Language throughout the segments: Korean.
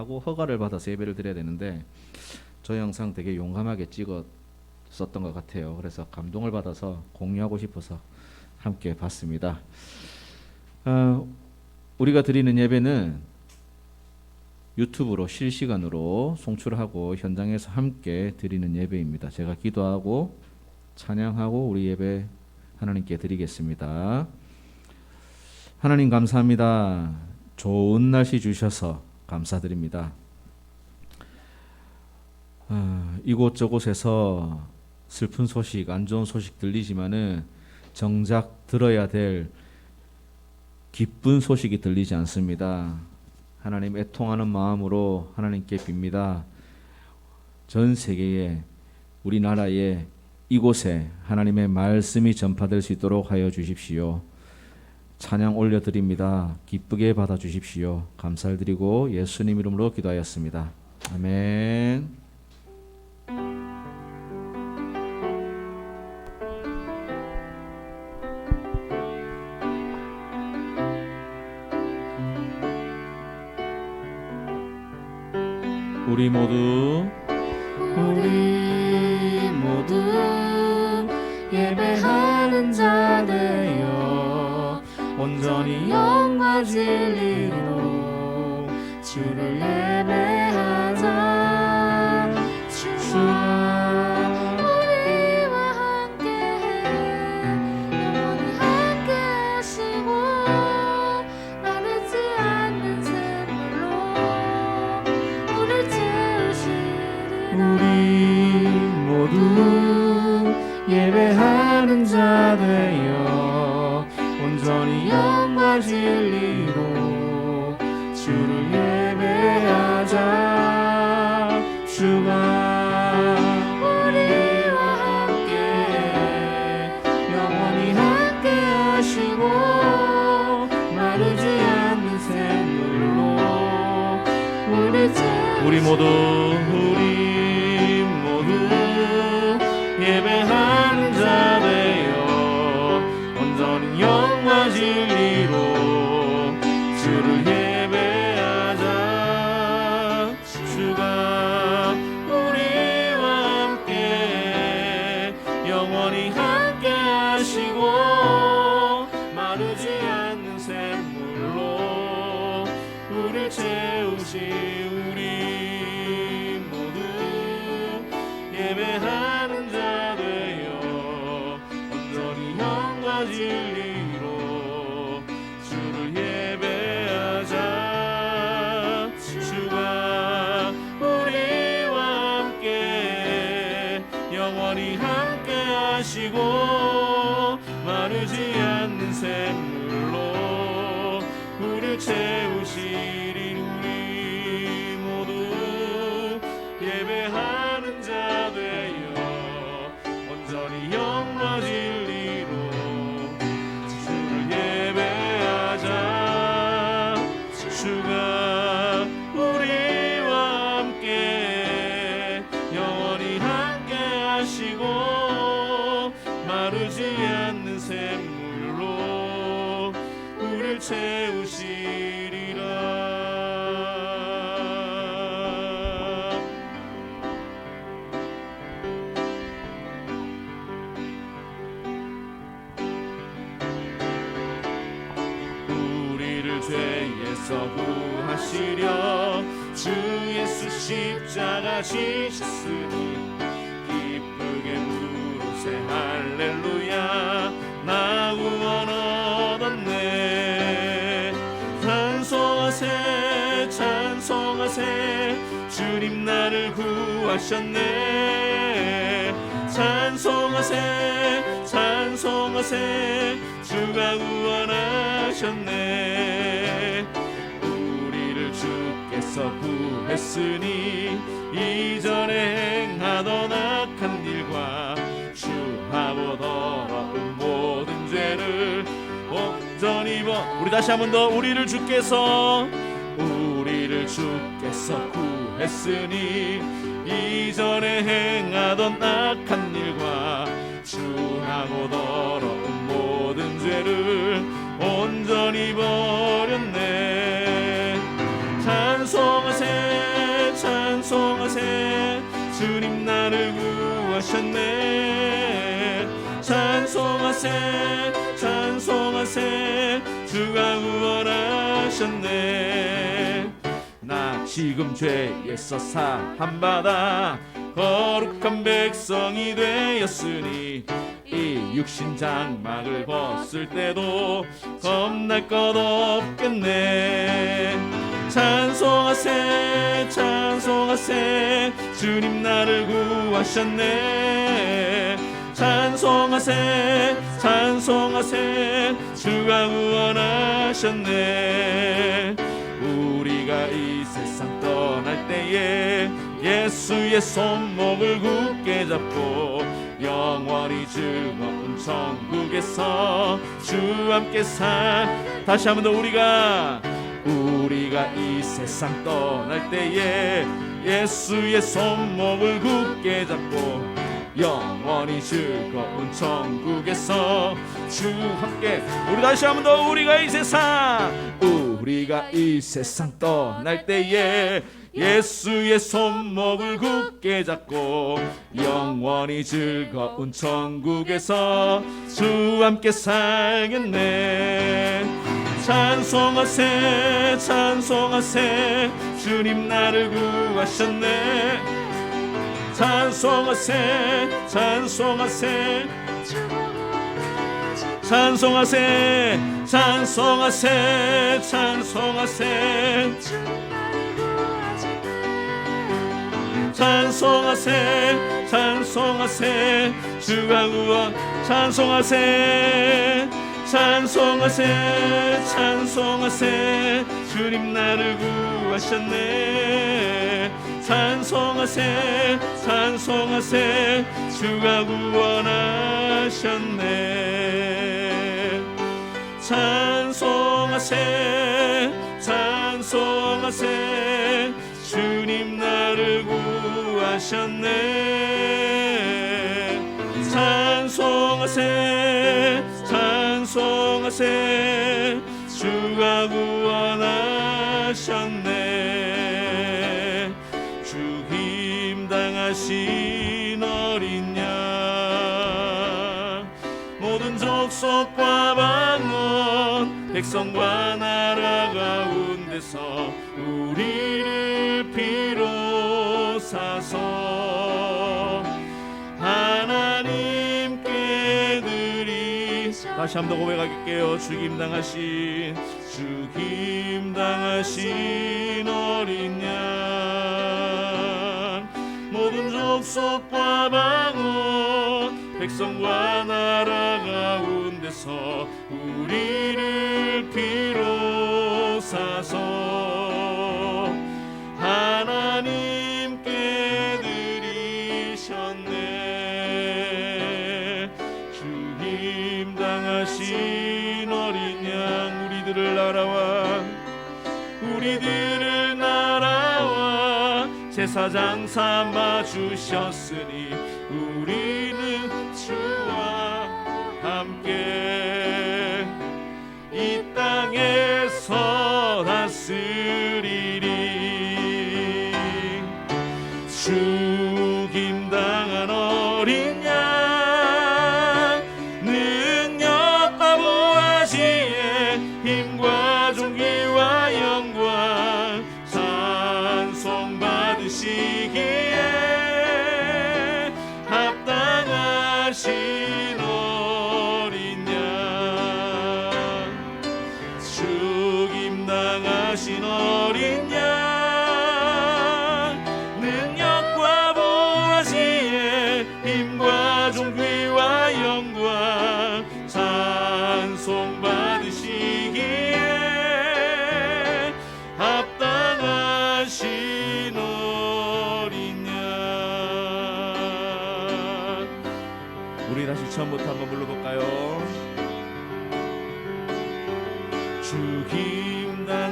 하고 허가를 받아서 예배를 드려야 되는데 저 영상 되게 용감하게 찍었었던 것 같아요. 그래서 감동을 받아서 공유하고 싶어서 함께 봤습니다. 우리가 드리는 예배는 유튜브로 실시간으로 송출하고 현장에서 함께 드리는 예배입니다. 제가 기도하고 찬양하고 우리 예배 하나님께 드리겠습니다. 하나님 감사합니다. 좋은 날씨 주셔서 감사드립니다. 이곳저곳에서 슬픈 소식, 안 좋은 소식 들리지만은 정작 들어야 될 기쁜 소식이 들리지 않습니다. 하나님 애통하는 마음으로 하나님께 빕니다. 전 세계에, 우리나라에, 이곳에 하나님의 말씀이 전파될 수 있도록 하여 주십시오. 찬양 올려드립니다. 기쁘게 받아주십시오. 감사를 드리고 예수님 이름으로 기도하였습니다. 아멘. 우리 모두 예배하는 자 되어 온전히 영과 진리로 주를 예배하자. 주와 우리와 함께해 영원히 함께하시고 마르지 않는 샘물로 우릴 채우시리라. 우리 모두 예배하는 자 되어 온전히 영과 진리로 주를 예배하자. 주가 우리와 함께 영원히 함께 하시고 마르지 않는 샘물로 우리 모두 예배하는 자 되어 온전히 영과 진리로 주를 예배하자. 주가 우리와 함께 영원히 함께 하시고 마르지 않는 샘물로 우릴 채우시. 우리 모두 예배하는 자 되어 온전히 영과 진리로 주를 예배하자. 주가 우리와 함께 영원히 함께 하시고 마르지 않는 샘물로 우릴 채우시리. 우리 모두 예배하는 자 되어 온전히 영과 진리로 주를 예배하자. 주가 우리와 함께 영원히 함께 하시고 마르지 않는 샘물로 우릴 채우시리라. 우리를 죄에서 구하시려 주 예수 십자가 지셨으니 기쁘게 부르세 할렐루야. 나 구원 얻었네. 찬송하세 찬송하세 주님 나를 구하셨네. 찬송하세 찬송하세 주가 구원하셨네. 우리를 주께서 구했으니 이전에 행하던 악한 일과 주하고 더러운 모든 죄를 온전히 우리 다시 한 번 더. 우리를 주께서 구했으니 이전에 행하던 악한 일과 주하고 더러운 모든 죄를 온전히 버렸네. 찬송하세 주님 나를 구하셨네. 찬송하세 찬송하세 주가 구원하셨네. 나 지금 죄에서 사함받아 거룩한 백성이 되었으니 이 육신 장막을 벗을 때도 겁날 것 없겠네. 찬송하세 찬송하세 주님 나를 구하셨네. 찬송하세 찬송하세 주가 구원하셨네. 우리가 이 세상 떠날 때에 예수의 손목을 굳게 잡고 영원히 즐거운 천국에서 주와 함께 다시 한 번 더 우리가 이 세상 떠날 때에 예수의 손목을 굳게 잡고 영원히 즐거운 천국에서 주와 함께 우리 다시 한 번 더 우리가 이 세상 떠날 때에 예수의 손목을 굳게 잡고 영원히 즐거운 천국에서 주와 함께 살겠네. 찬송하세 찬송하세 주님 나를 구하셨네. 찬송하세 찬송하세 찬송하세 찬송하세 찬송하세 찬송하세 찬송하세 주가 구원 찬송하세 찬송하세 찬송하세 주님 나를 구하셨네. 찬송하세 찬송하세 주가 구원하셨네. 찬송하세 찬송하세 주님 나를 구하셨네. 찬송하세 찬송하세 주가 구원하셨네. 죽임 당하신 어린 양 모든 족속과 방언 백성과 나라 가운데서 우리를 피로 사서 하나님께 드리 다시 한번 더 고백할게요. 죽임 당하신 어린 양 모든 족속과 방언 백성과 나라 가운데서 우리를 피로 사서 하나님께 드리셨네. 죽임 당하신 어린 양 우리들을 날아와 제사장 삼아 주셨으니 우리는 주와 함께 이 땅에서 다스리리. 죽임당한 어린 양 능력과 부하시에 힘과 존귀와 영광 찬송받으시기에 합당하신 어린 양. 죽임당하신 어린 양 능력과 부하시에 힘과 존귀와 영광 찬송받으시기에 합당하신 어린 양. 우리 다시 처음부터 한번 불러볼까요?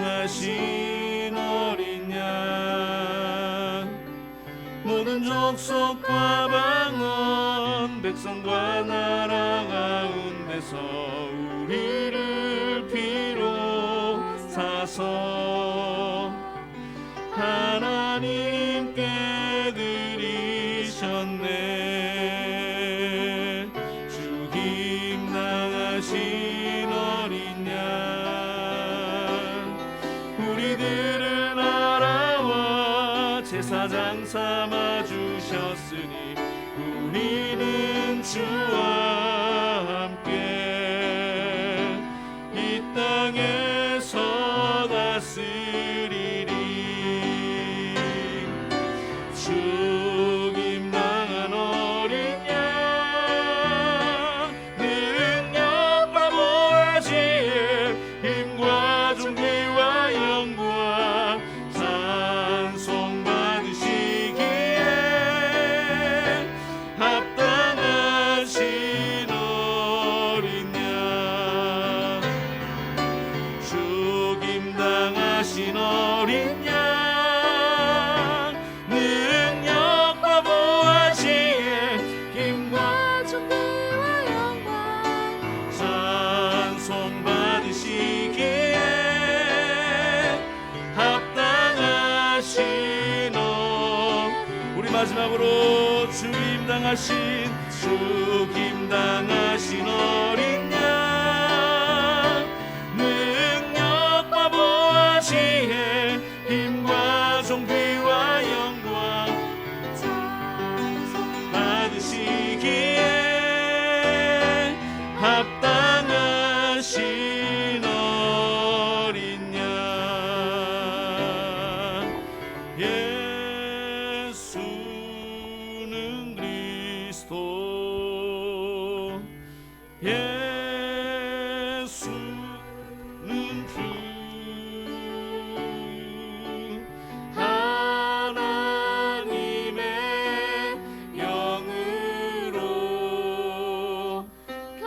죽임당하신 어린 양 모든 족속과 방언 백성과 나라 가운데서 우리를 피로 사서 하나님께 드리 제사장 삼아 주셨으니 우리는 주와 함께 이 땅에서 다스리리. 죽임당한 어린 양 능력과 보좌지혜 힘과 존귀와 영광 찬송 받으시기에 합당하신 어린 양. 죽임당하신 어린 양 능력과 보좌지혜 힘과 존귀와 영광 찬송 받으시기에 합당하신 우리 마지막으로 죽임당하신 어린 양 능력과 보좌지혜 힘과 존귀와 영광 찬송 받으시기에 합당하신 어린 양. 예수는 그리스도 예수는 주 하나님의 영으로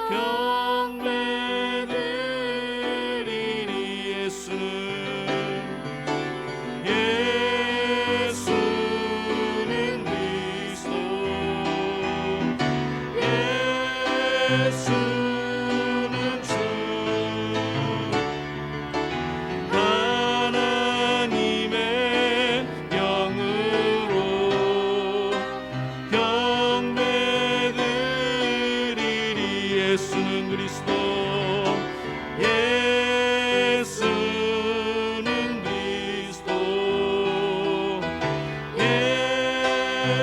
경배드리리. 예수는 그리스도 예수는 주 하나님의 영으로 경배드리리. 예수는 그리스도 예수는 그리스도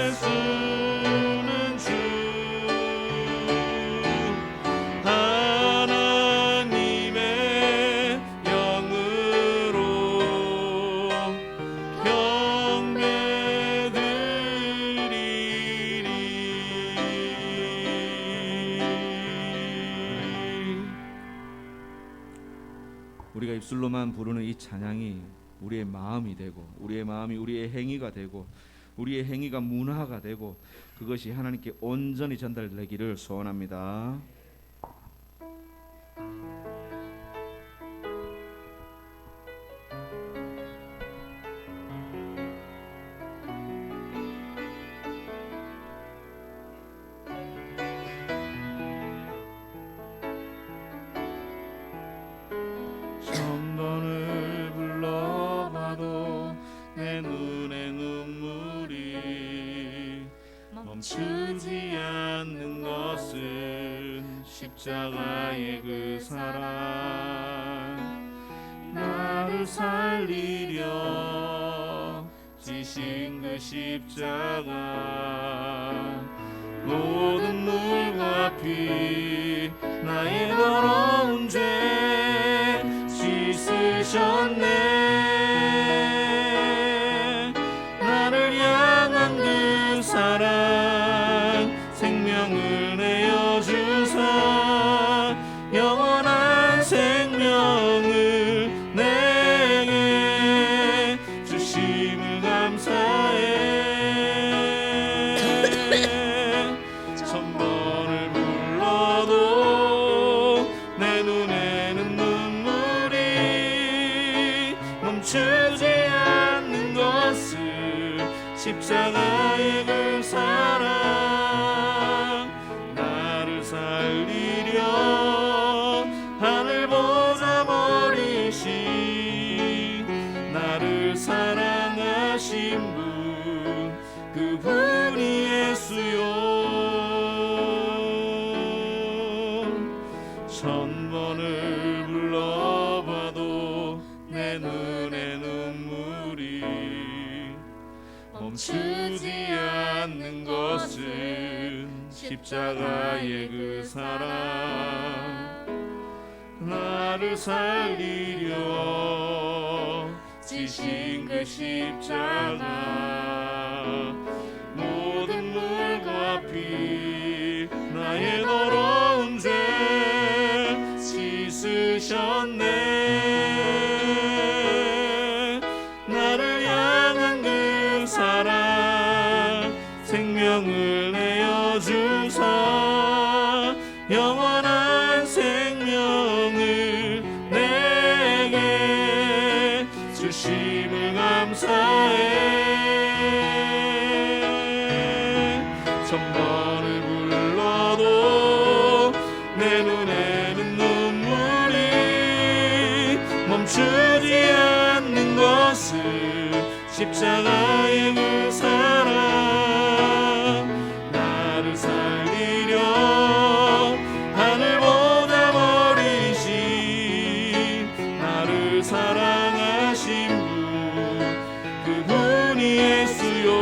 예수는 주 하나님의 영으로 경배드리리. 우리가 입술로만 부르는 이 찬양이 우리의 마음이 되고 우리의 마음이 우리의 행위가 되고 우리의 행위가 문화가 되고 그것이 하나님께 온전히 전달되기를 소원합니다. 천번을 불러봐도 내 눈에 눈물이 멈추지 않는 것은 십자가의 그 사랑. 나를 살리려 지신 그 십자가 모든 물과 피 나의 더러운 죄 씻으셨네. 나를 향한 그 사랑 생명을 내어주사 영원한 생명을 내게 주심을 감사해. 천번을 불러도 내 눈에는 눈물이 멈추지 않는 것을 십자가의 그 사랑. 나를 살리려 하늘보다 버리신 나를 사랑하신 분 그분이 예수요. 천번을 불러봐도 내 눈에 눈물이 멈추지 않는 것은 십자가의 그 사랑, 나를 살리려 지신 그 십자가, 모든 물과 피 나의 더러운 죄 씻으셨네. 나를 향한 그 사랑, 생명을 내어주사 영원한 생명을 내게 주심을 감사해. 천번을 불러도 내 눈에는 눈물이 멈추지 않는 것을 십자가의 그 사랑, 나를 살리려 하늘보다 멀으신 나를 사랑하신 분, 그분이 예수요.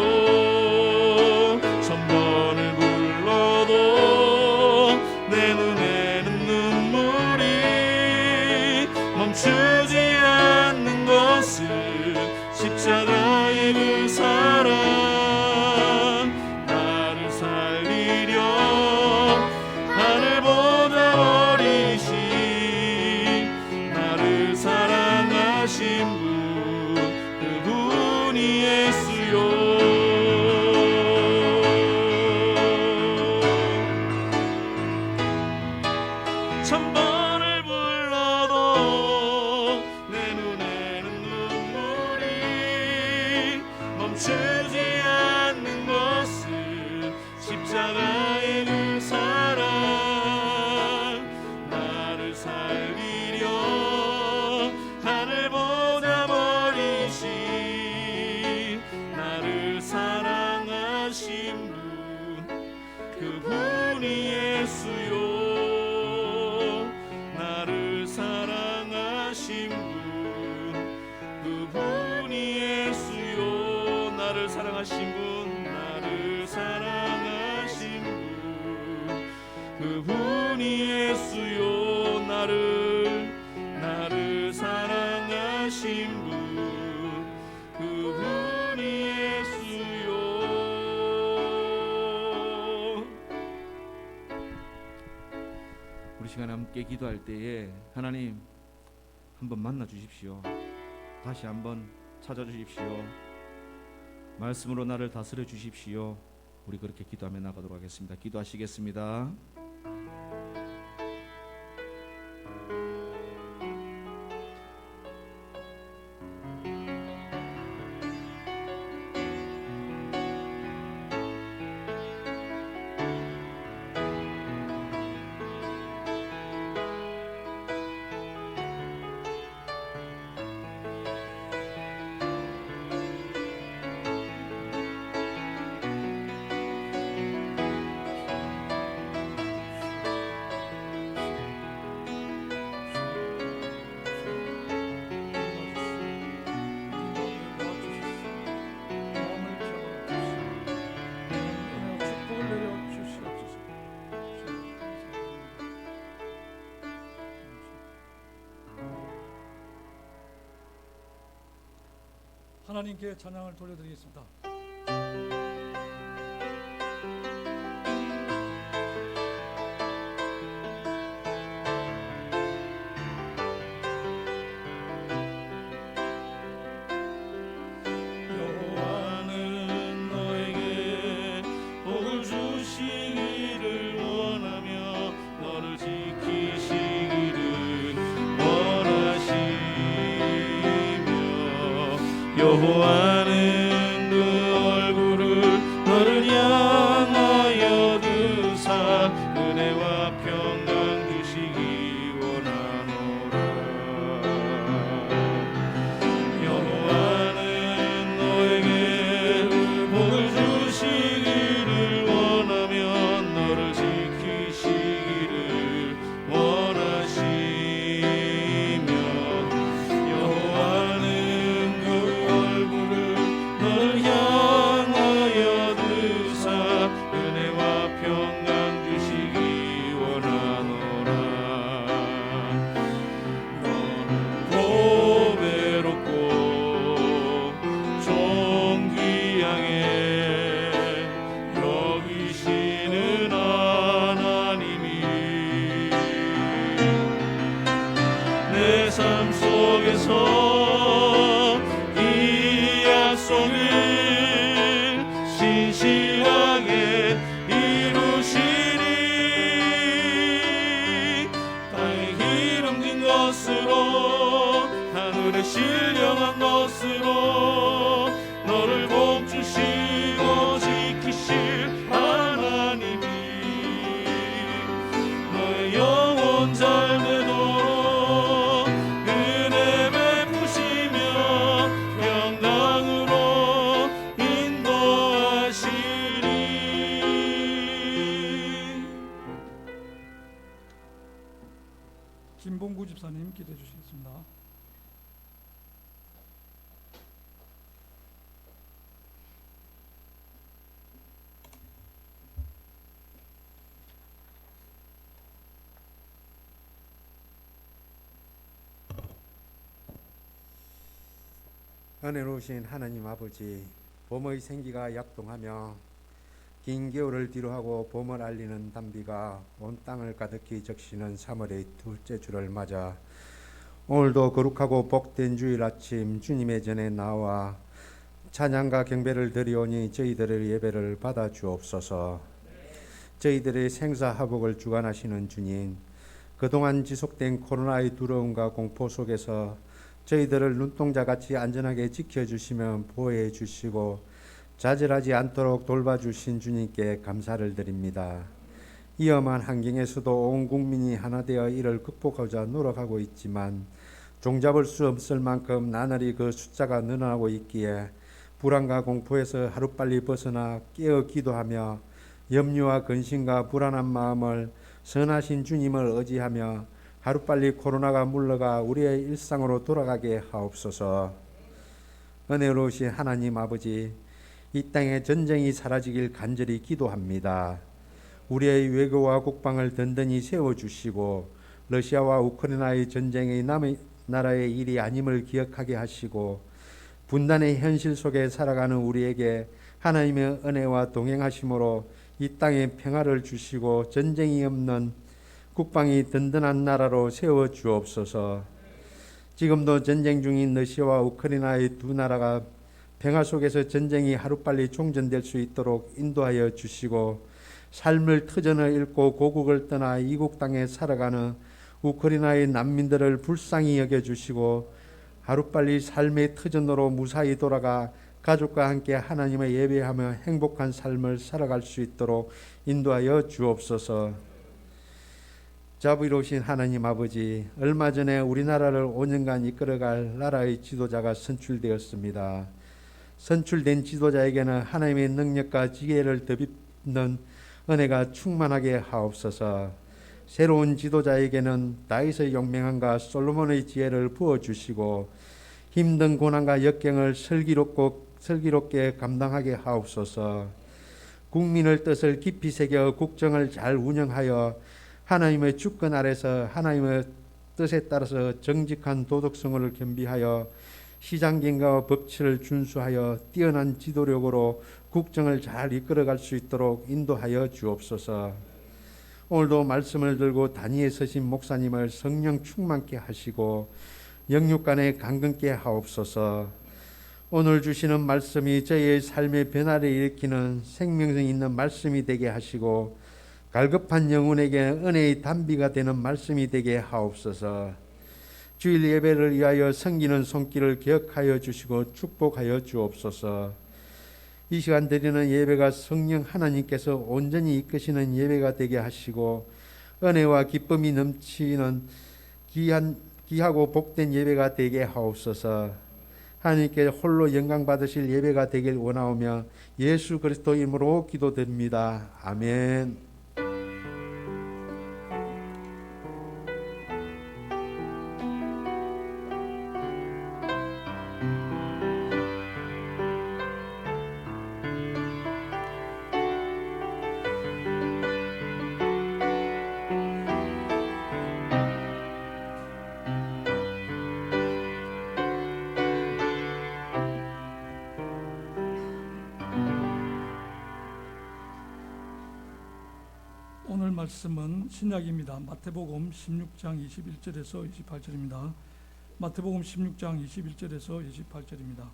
천번을 불러도 내 눈에는 눈물이 멈추지 않는 것을 십자가의 그 사랑, 나를 살리려 하늘보다 멀으신 나를 사랑하신 분, 그분이 예수요. 천번을 불러도 내 눈에는 눈물이 멈추지 않는 것은 십자가의 그 사랑, 나를 살리려 하늘보다 멀으신 나를 사랑하신 분, 그분이 예수요. 나를 사랑하신 분, 그분이 예수요. 나를 사랑하신 분, 나를 사랑하신 분, 그분이 예수요. 나를 사랑하신 분, 그분이 예수요. 우리 시간에 함께 기도할 때에 하나님 한번 만나 주십시오. 다시 한번 찾아 주십시오. 말씀으로 나를 다스려 주십시오. 우리 그렇게 기도하며 나가도록 하겠습니다. 기도하시겠습니다. 하나님께 찬양을 돌려드리겠습니다. 여호와는 너에게 복을 주시기를 원하며 너를 지키시기를 원하시며, 여호와는 그 얼굴을 너를 향하여 드사 은혜와 평강 주시기 원하노라. 여호와는 너에게 복을 주시기를 원하며 너를 지키시기를 원하시며, 여호와는 그 얼굴을 목사님 기도해 주시겠습니다. 은혜로우신 하나님 아버지, 봄의 생기가 약동하며 긴 겨울을 뒤로하고 봄을 알리는 단비가 온 땅을 가득히 적시는 3월의 둘째 주를 맞아 오늘도 거룩하고 복된 주일 아침 주님의 전에 나와 찬양과 경배를 드리오니 저희들의 예배를 받아 주옵소서. 저희들의 생사화복을 주관하시는 주님, 그동안 지속된 코로나의 두려움과 공포 속에서 저희들을 눈동자같이 안전하게 지켜주시며 보호해 주시고 좌절하지 않도록 돌봐주신 주님께 감사를 드립니다. 이 험한 환경에서도 온 국민이 하나 되어 이를 극복하고자 노력하고 있지만 종잡을 수 없을 만큼 나날이 그 숫자가 늘어나고 있기에 불안과 공포에서 하루빨리 벗어나 깨어 기도하며 염려와 근심과 불안한 마음을 선하신 주님을 의지하며 하루빨리 코로나가 물러가 우리의 일상으로 돌아가게 하옵소서. 은혜로우신 하나님 아버지, 이 땅에 전쟁이 사라지길 간절히 기도합니다. 우리의 외교와 국방을 든든히 세워주시고 러시아와 우크라이나의 전쟁이 남의 나라의 일이 아님을 기억하게 하시고 분단의 현실 속에 살아가는 우리에게 하나님의 은혜와 동행하심으로 이 땅에 평화를 주시고 전쟁이 없는 국방이 든든한 나라로 세워 주옵소서. 지금도 전쟁 중인 러시아와 우크라이나의 두 나라가 평화 속에서 전쟁이 하루빨리 종전될 수 있도록 인도하여 주시고 삶을 터전을 잃고 고국을 떠나 이국 땅에 살아가는 우크라이나의 난민들을 불쌍히 여겨주시고 하루빨리 삶의 터전으로 무사히 돌아가 가족과 함께 하나님을 예배하며 행복한 삶을 살아갈 수 있도록 인도하여 주옵소서. 자비로우신 하나님 아버지, 얼마 전에 우리나라를 5년간 이끌어갈 나라의 지도자가 선출되었습니다. 선출된 지도자에게는 하나님의 능력과 지혜를 덧입는 은혜가 충만하게 하옵소서. 새로운 지도자에게는 다윗의 용맹함과 솔로몬의 지혜를 부어주시고 힘든 고난과 역경을 슬기롭게 감당하게 하옵소서. 국민의 뜻을 깊이 새겨 국정을 잘 운영하여 하나님의 주권 아래서 하나님의 뜻에 따라서 정직한 도덕성을 겸비하여 시장경과 법치를 준수하여 뛰어난 지도력으로 국정을 잘 이끌어갈 수 있도록 인도하여 주옵소서. 오늘도 말씀을 들고 단위에 서신 목사님을 성령 충만케 하시고 영육간에 강건케 하옵소서. 오늘 주시는 말씀이 저희의 삶의 변화를 일으키는 생명성 있는 말씀이 되게 하시고 갈급한 영혼에게 은혜의 단비가 되는 말씀이 되게 하옵소서. 주일 예배를 위하여 섬기는 손길을 기억하여 주시고 축복하여 주옵소서. 이 시간 드리는 예배가 성령 하나님께서 온전히 이끄시는 예배가 되게 하시고 은혜와 기쁨이 넘치는 귀하고 복된 예배가 되게 하옵소서. 하나님께 홀로 영광 받으실 예배가 되길 원하오며 예수 그리스도 이름으로 기도드립니다. 아멘. 오늘 말씀은 신약입니다. 마태복음 16장 21절에서 28절입니다. 마태복음 16장 21절에서 28절입니다.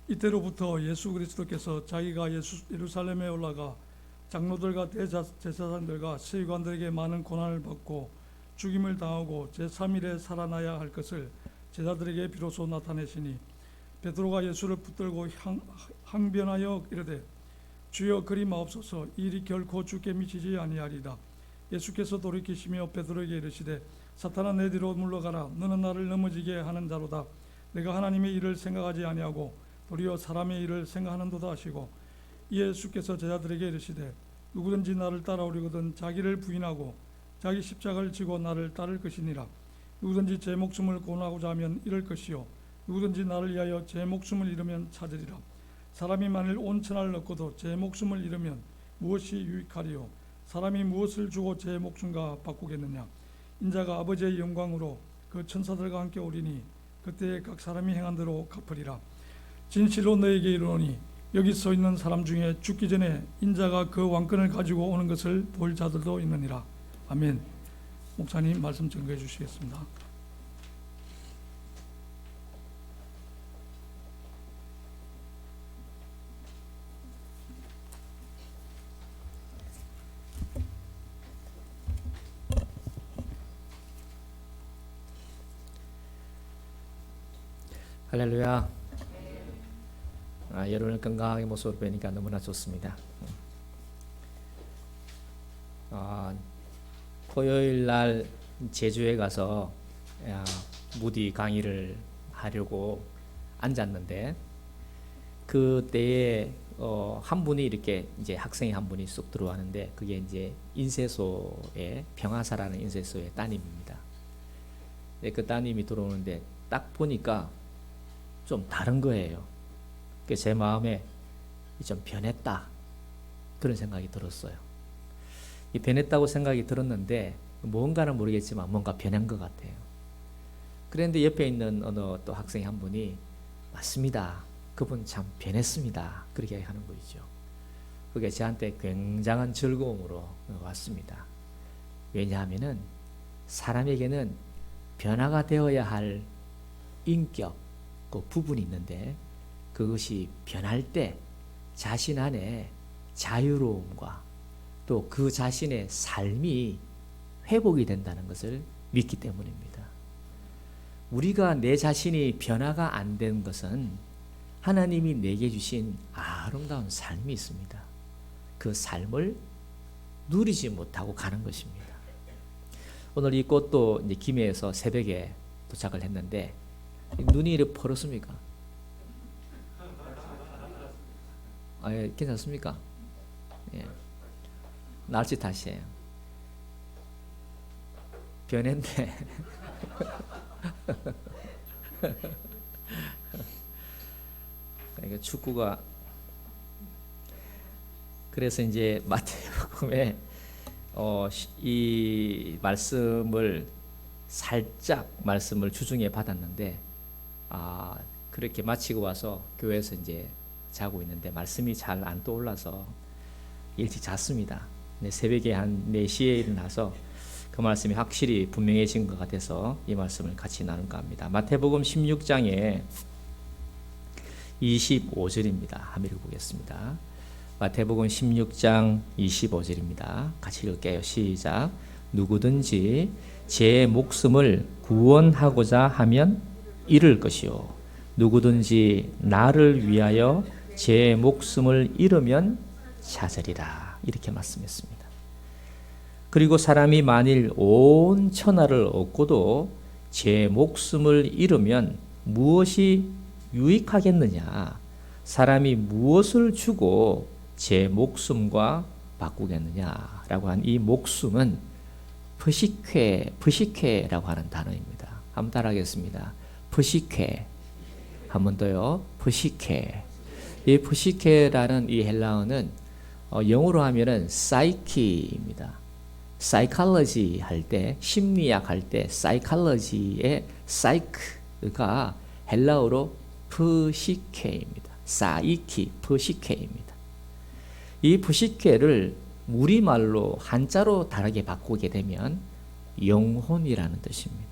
이때로부터 예수 그리스도께서 자기가 예루살렘에 올라가 장로들과 대제사장들과 세관들에게 많은 고난을 받고 죽임을 당하고 제3일에 살아나야 할 것을 제자들에게 비로소 나타내시니 베드로가 예수를 붙들고 항변하여 이르되 주여 그리 마옵소서, 이 일이 결코 주께 미치지 아니하리라. 예수께서 돌이키시며 베드로에게 이르시되 사탄아 내 뒤로 물러가라. 너는 나를 넘어지게 하는 자로다. 내가 하나님의 일을 생각하지 아니하고 도리어 사람의 일을 생각하는도다 하시고 예수께서 제자들에게 이르시되 누구든지 나를 따라오려거든 자기를 부인하고 자기 십자가를 지고 나를 따를 것이니라. 누구든지 제 목숨을 구원하고자 하면 잃을 것이요 누구든지 나를 위하여 제 목숨을 잃으면 찾으리라. 사람이 만일 온 천하를 얻고도 제 목숨을 잃으면 무엇이 유익하리요? 사람이 무엇을 주고 제 목숨과 바꾸겠느냐? 인자가 아버지의 영광으로 그 천사들과 함께 오리니 그때 각 사람이 행한 대로 갚으리라. 진실로 너에게 이르노니 여기 서 있는 사람 중에 죽기 전에 인자가 그 왕권을 가지고 오는 것을 볼 자들도 있느니라. 아멘. 목사님 말씀 증거해 주시겠습니다. 할렐루야. 여러분을 건강하게 모습으로 뵈니까 너무나 좋습니다. 토요일 날 제주에 가서 무디 강의를 하려고 앉았는데 그때에 한 분이 이렇게 이제 학생이 한 분이 쑥 들어왔는데 그게 이제 인쇄소의 평화사라는 인쇄소의 따님입니다. 그 따님이 들어오는데 딱 보니까 좀 다른 거예요. 제 마음에 좀 변했다 그런 생각이 들었어요. 이 변했다고 생각이 들었는데 뭔가는 모르겠지만 뭔가 변한 것 같아요. 그런데 옆에 있는 어느 또 학생이 한 분이 맞습니다. 그분 참 변했습니다. 그렇게 하는 거죠. 그게 저한테 굉장한 즐거움으로 왔습니다. 왜냐하면은 사람에게는 변화가 되어야 할 인격 그 부분이 있는데 그것이 변할 때 자신 안에 자유로움과 또 그 자신의 삶이 회복이 된다는 것을 믿기 때문입니다. 우리가 내 자신이 변화가 안 된 것은 하나님이 내게 주신 아름다운 삶이 있습니다. 그 삶을 누리지 못하고 가는 것입니다. 오늘 이 꽃도 이제 김해에서 새벽에 도착을 했는데 눈이 이렇게 벌었습니까? 예, 괜찮습니까? 예. 날씨 탓이에요. 변했네. 그러니까 축구가 그래서 이제 마태복음에 이 말씀을 살짝 말씀을 주중에 받았는데 그렇게 마치고 와서 교회에서 이제 자고 있는데 말씀이 잘 안 떠올라서 일찍 잤습니다. 새벽에 한 4시에 일어나서 그 말씀이 확실히 분명해진 것 같아서 이 말씀을 같이 나눌까 합니다. 마태복음 16장에 25절입니다. 한번 읽어보겠습니다. 마태복음 16장 25절입니다. 같이 읽을게요. 시작. 누구든지 제 목숨을 구원하고자 하면 잃을 것이요 누구든지 나를 위하여 제 목숨을 잃으면 찾으리라. 이렇게 말씀했습니다. 그리고 사람이 만일 온 천하를 얻고도 제 목숨을 잃으면 무엇이 유익하겠느냐? 사람이 무엇을 주고 제 목숨과 바꾸겠느냐라고 한 이 목숨은 프시케라고 하는 단어입니다. 한번 따라하겠습니다. 프시케. 한 번 더요. 프시케. 이 프시케라는 이 헬라어는 영어로 하면은 사이키입니다. 사이칼러지 할 때, 심리학 할 때 사이칼러지의 사이크가 헬라어로 프시케입니다. 사이키, 프시케입니다. 이 프시케를 우리말로 한자로 다르게 바꾸게 되면 영혼이라는 뜻입니다.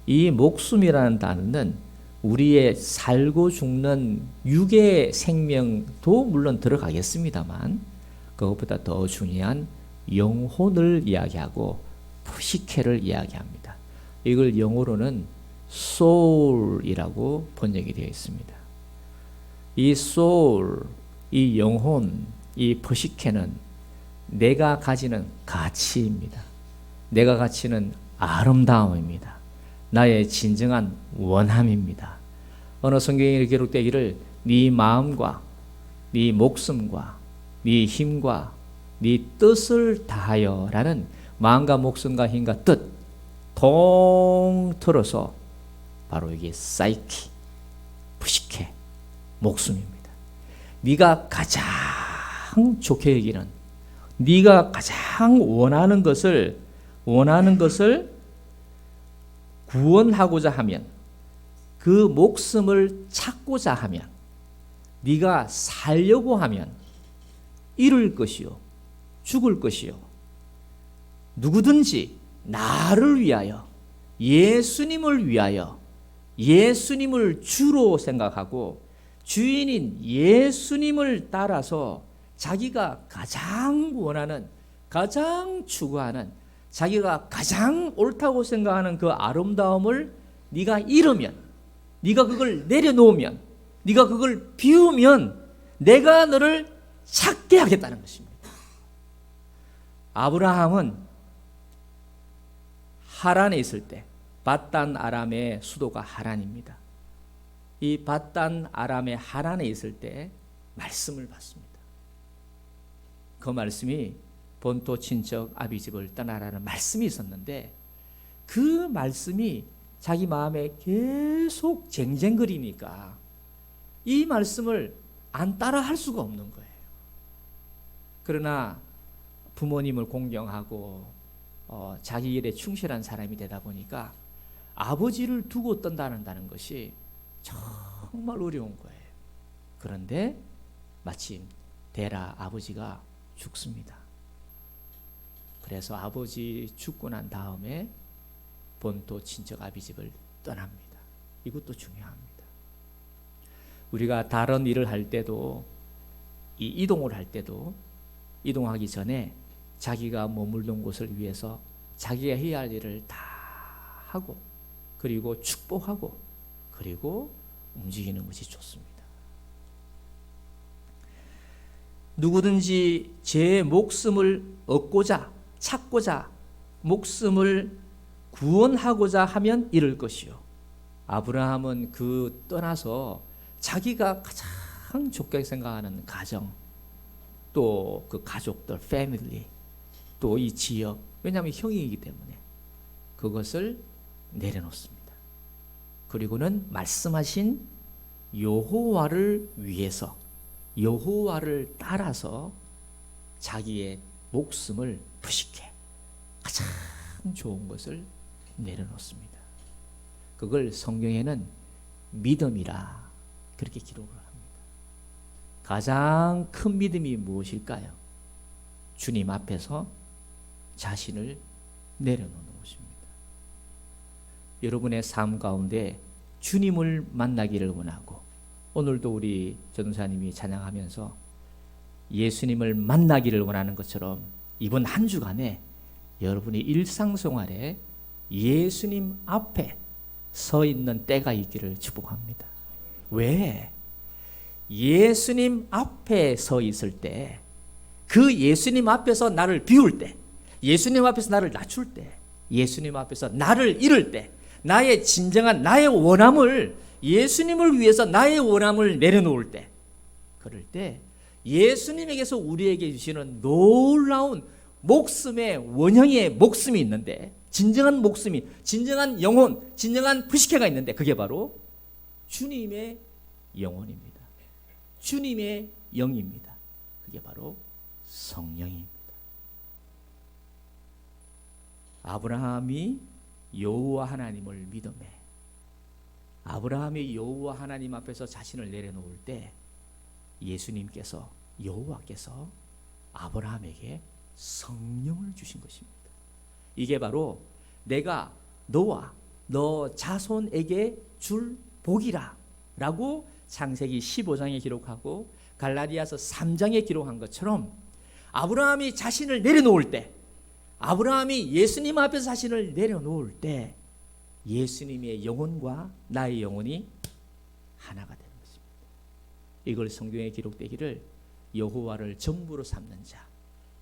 이 목숨이라는 단어는 우리의 살고 죽는 육의 생명도 물론 들어가겠습니다만 그것보다 더 중요한 영혼을 이야기하고 프시케를 이야기합니다. 이걸 영어로는 soul이라고 번역이 되어 있습니다. 이 soul, 이 영혼, 이 프시케는 내가 가지는 가치입니다. 내가 가치는 아름다움입니다. 나의 진정한 원함입니다. 어느 성경에 기록되기를 네 마음과 네 목숨과 네 힘과 네 뜻을 다하여라는 마음과 목숨과 힘과 뜻 통틀어서 바로 이게 사이키, 부식해, 목숨입니다. 네가 가장 좋게 여기는, 네가 가장 원하는 것을 구원하고자 하면, 그 목숨을 찾고자 하면, 네가 살려고 하면 잃을 것이요 죽을 것이요, 누구든지 나를 위하여, 예수님을 위하여, 예수님을 주로 생각하고 주인인 예수님을 따라서 자기가 가장 원하는, 가장 추구하는, 자기가 가장 옳다고 생각하는 그 아름다움을 네가 잃으면, 네가 그걸 내려놓으면, 네가 그걸 비우면 내가 너를 찾게 하겠다는 것입니다. 아브라함은 하란에 있을 때, 밧단 아람의 수도가 하란입니다. 이 밧단 아람의 하란에 있을 때 말씀을 받습니다. 그 말씀이 본토 친척 아비집을 떠나라는 말씀이 있었는데, 그 말씀이 자기 마음에 계속 쟁쟁거리니까 이 말씀을 안 따라 할 수가 없는 거예요. 그러나 부모님을 공경하고 자기 일에 충실한 사람이 되다 보니까 아버지를 두고 떠난다는 것이 정말 어려운 거예요. 그런데 마침 데라 아버지가 죽습니다. 그래서 아버지 죽고 난 다음에 본토 친척 아비집을 떠납니다. 이것도 중요합니다. 우리가 다른 일을 할 때도, 이 이동을 할 때도 이동하기 전에 자기가 머물던 곳을 위해서 자기가 해야 할 일을 다 하고, 그리고 축복하고, 그리고 움직이는 것이 좋습니다. 누구든지 제 목숨을 얻고자, 찾고자, 목숨을 구원하고자 하면 잃을 것이요. 아브라함은 그 떠나서 자기가 가장 좋게 생각하는 가정, 또 그 가족들, 패밀리, 또 이 지역, 왜냐하면 형이기 때문에 그것을 내려놓습니다. 그리고는 말씀하신 여호와를 위해서, 여호와를 따라서 자기의 목숨을 부식해 가장 좋은 것을 내려놓습니다. 그걸 성경에는 믿음이라 그렇게 기록을 합니다. 가장 큰 믿음이 무엇일까요? 주님 앞에서 자신을 내려놓는 것입니다. 여러분의 삶 가운데 주님을 만나기를 원하고, 오늘도 우리 전도사님이 찬양하면서 예수님을 만나기를 원하는 것처럼 이번 한 주간에 여러분이 일상생활에 예수님 앞에 서 있는 때가 있기를 축복합니다. 왜? 예수님 앞에 서 있을 때, 그 예수님 앞에서 나를 비울 때, 예수님 앞에서 나를 낮출 때, 예수님 앞에서 나를 잃을 때, 나의 진정한 나의 원함을, 예수님을 위해서 나의 원함을 내려놓을 때, 그럴 때 예수님에게서 우리에게 주시는 놀라운 목숨의 원형의 목숨이 있는데, 진정한 목숨이, 진정한 영혼, 진정한 부식회가 있는데, 그게 바로 주님의 영혼입니다. 주님의 영입니다. 그게 바로 성령입니다. 아브라함이 여호와 하나님을 믿음에, 아브라함이 여호와 하나님 앞에서 자신을 내려놓을 때 예수님께서, 여호와께서 아브라함에게 성령을 주신 것입니다. 이게 바로 내가 너와 너 자손에게 줄 복이라 라고 창세기 15장에 기록하고 갈라디아서 3장에 기록한 것처럼, 아브라함이 자신을 내려놓을 때, 아브라함이 예수님 앞에서 자신을 내려놓을 때 예수님의 영혼과 나의 영혼이 하나가 되는 것입니다. 이걸 성경에 기록되기를 여호와를 전부로 삼는 자,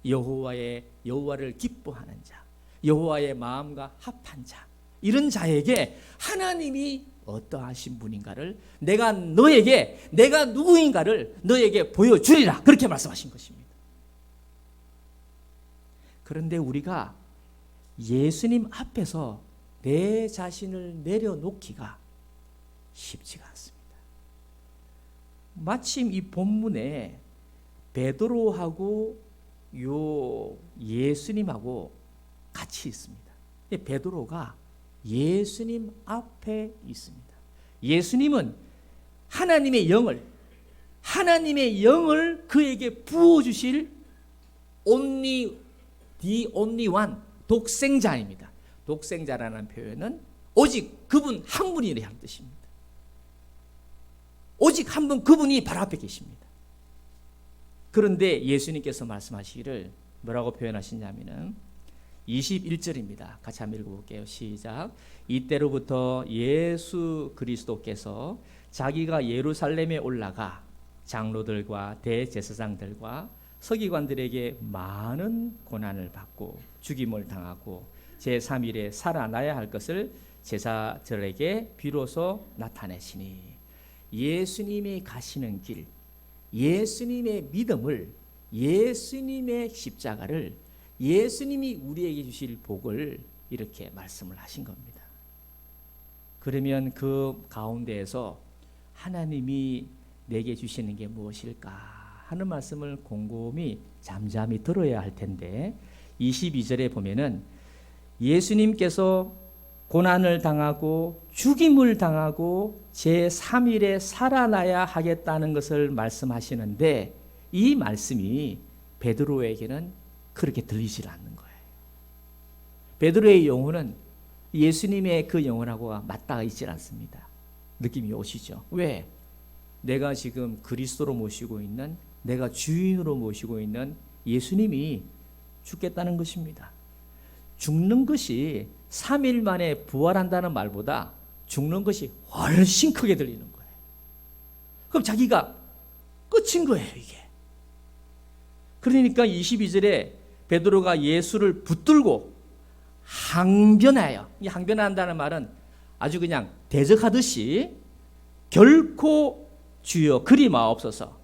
여호와를 기뻐하는 자, 여호와의 마음과 합한 자, 이런 자에게 하나님이 어떠하신 분인가를 내가 누구인가를 너에게 보여주리라, 그렇게 말씀하신 것입니다. 그런데 우리가 예수님 앞에서 내 자신을 내려놓기가 쉽지가 않습니다. 마침 이 본문에 베드로하고 요 예수님하고 같이 있습니다. 베드로가 예수님 앞에 있습니다. 예수님은 하나님의 영을 그에게 부어주실 only the only one, 독생자입니다. 독생자라는 표현은 오직 그분 한 분이라는 뜻입니다. 오직 한 분, 그분이 바로 앞에 계십니다. 그런데 예수님께서 말씀하시기를 뭐라고 표현하시냐면은 21절입니다. 같이 한번 읽어볼게요. 시작. 이때로부터 예수 그리스도께서 자기가 예루살렘에 올라가 장로들과 대제사장들과 서기관들에게 많은 고난을 받고 죽임을 당하고 제3일에 살아나야 할 것을 제사들에게 비로소 나타내시니, 예수님이 가시는 길, 예수님의 믿음을, 예수님의 십자가를, 예수님이 우리에게 주실 복을 이렇게 말씀을 하신 겁니다. 그러면 그 가운데에서 하나님이 내게 주시는 게 무엇일까 하는 말씀을 곰곰이 잠잠히 들어야 할 텐데, 22절에 보면은 예수님께서 고난을 당하고 죽임을 당하고 제3일에 살아나야 하겠다는 것을 말씀하시는데, 이 말씀이 베드로에게는 그렇게 들리질 않는 거예요. 베드로의 영혼은 예수님의 그 영혼하고 맞닿아 있질 않습니다. 느낌이 오시죠? 왜? 내가 지금 그리스도로 모시고 있는, 내가 주인으로 모시고 있는 예수님이 죽겠다는 것입니다. 죽는 것이 3일 만에 부활한다는 말보다 죽는 것이 훨씬 크게 들리는 거예요. 그럼 자기가 끝인 거예요, 이게. 그러니까 22절에 베드로가 예수를 붙들고 항변하여, 이 항변한다는 말은 아주 그냥 대적하듯이 결코 주여 그리 마옵소서,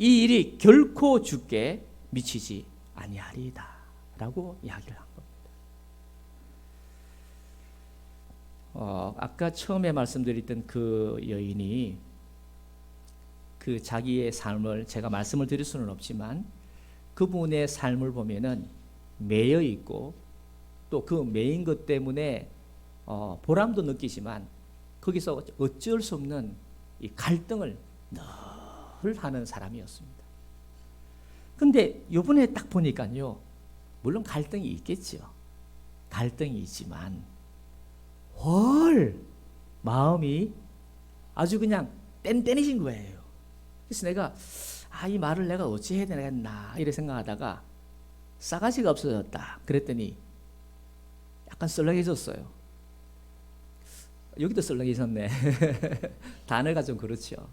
이 일이 결코 주께 미치지 아니하리이다 라고 이야기를 한 겁니다. 아까 처음에 말씀드렸던 그 여인이 그 자기의 삶을 제가 말씀을 드릴 수는 없지만 그분의 삶을 보면은 매여 있고 또 그 매인 것 때문에 보람도 느끼지만 거기서 어쩔 수 없는 이 갈등을 늘 하는 사람이었습니다. 근데 요번에 딱 보니까요, 물론 갈등이 있겠죠. 갈등이 있지만 마음이 아주 그냥 뗀뗀해진 거예요. 그래서 내가 이 말을 내가 어찌 해야 되나 이래 생각하다가 싸가지가 없어졌다 그랬더니 약간 썰렁해졌어요. 여기도 썰렁해졌네. 단어가 좀 그렇죠.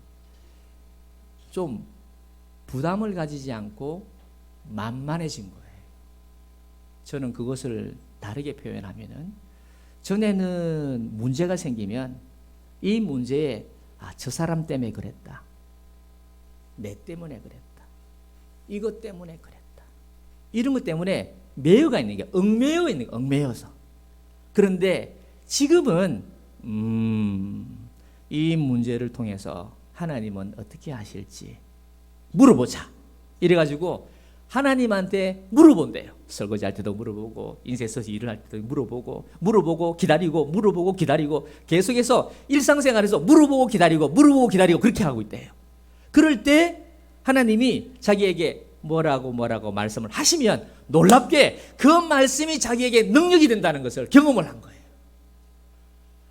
좀 부담을 가지지 않고 만만해진 거예요. 저는 그것을 다르게 표현하면은, 전에는 문제가 생기면 이 문제에 저 사람 때문에 그랬다, 내 때문에 그랬다, 이것 때문에 그랬다, 이런 것 때문에 매여가 있는 게, 얽매여 있는 게, 얽매여서. 그런데 지금은 이 문제를 통해서 하나님은 어떻게 하실지 물어보자 이래가지고 하나님한테 물어본대요. 설거지할 때도 물어보고, 인쇄소에서 일을 할 때도 물어보고 기다리고, 물어보고 기다리고, 계속해서 일상생활에서 물어보고 기다리고 그렇게 하고 있대요. 그럴 때 하나님이 자기에게 뭐라고 말씀을 하시면 놀랍게 그 말씀이 자기에게 능력이 된다는 것을 경험을 한 거예요.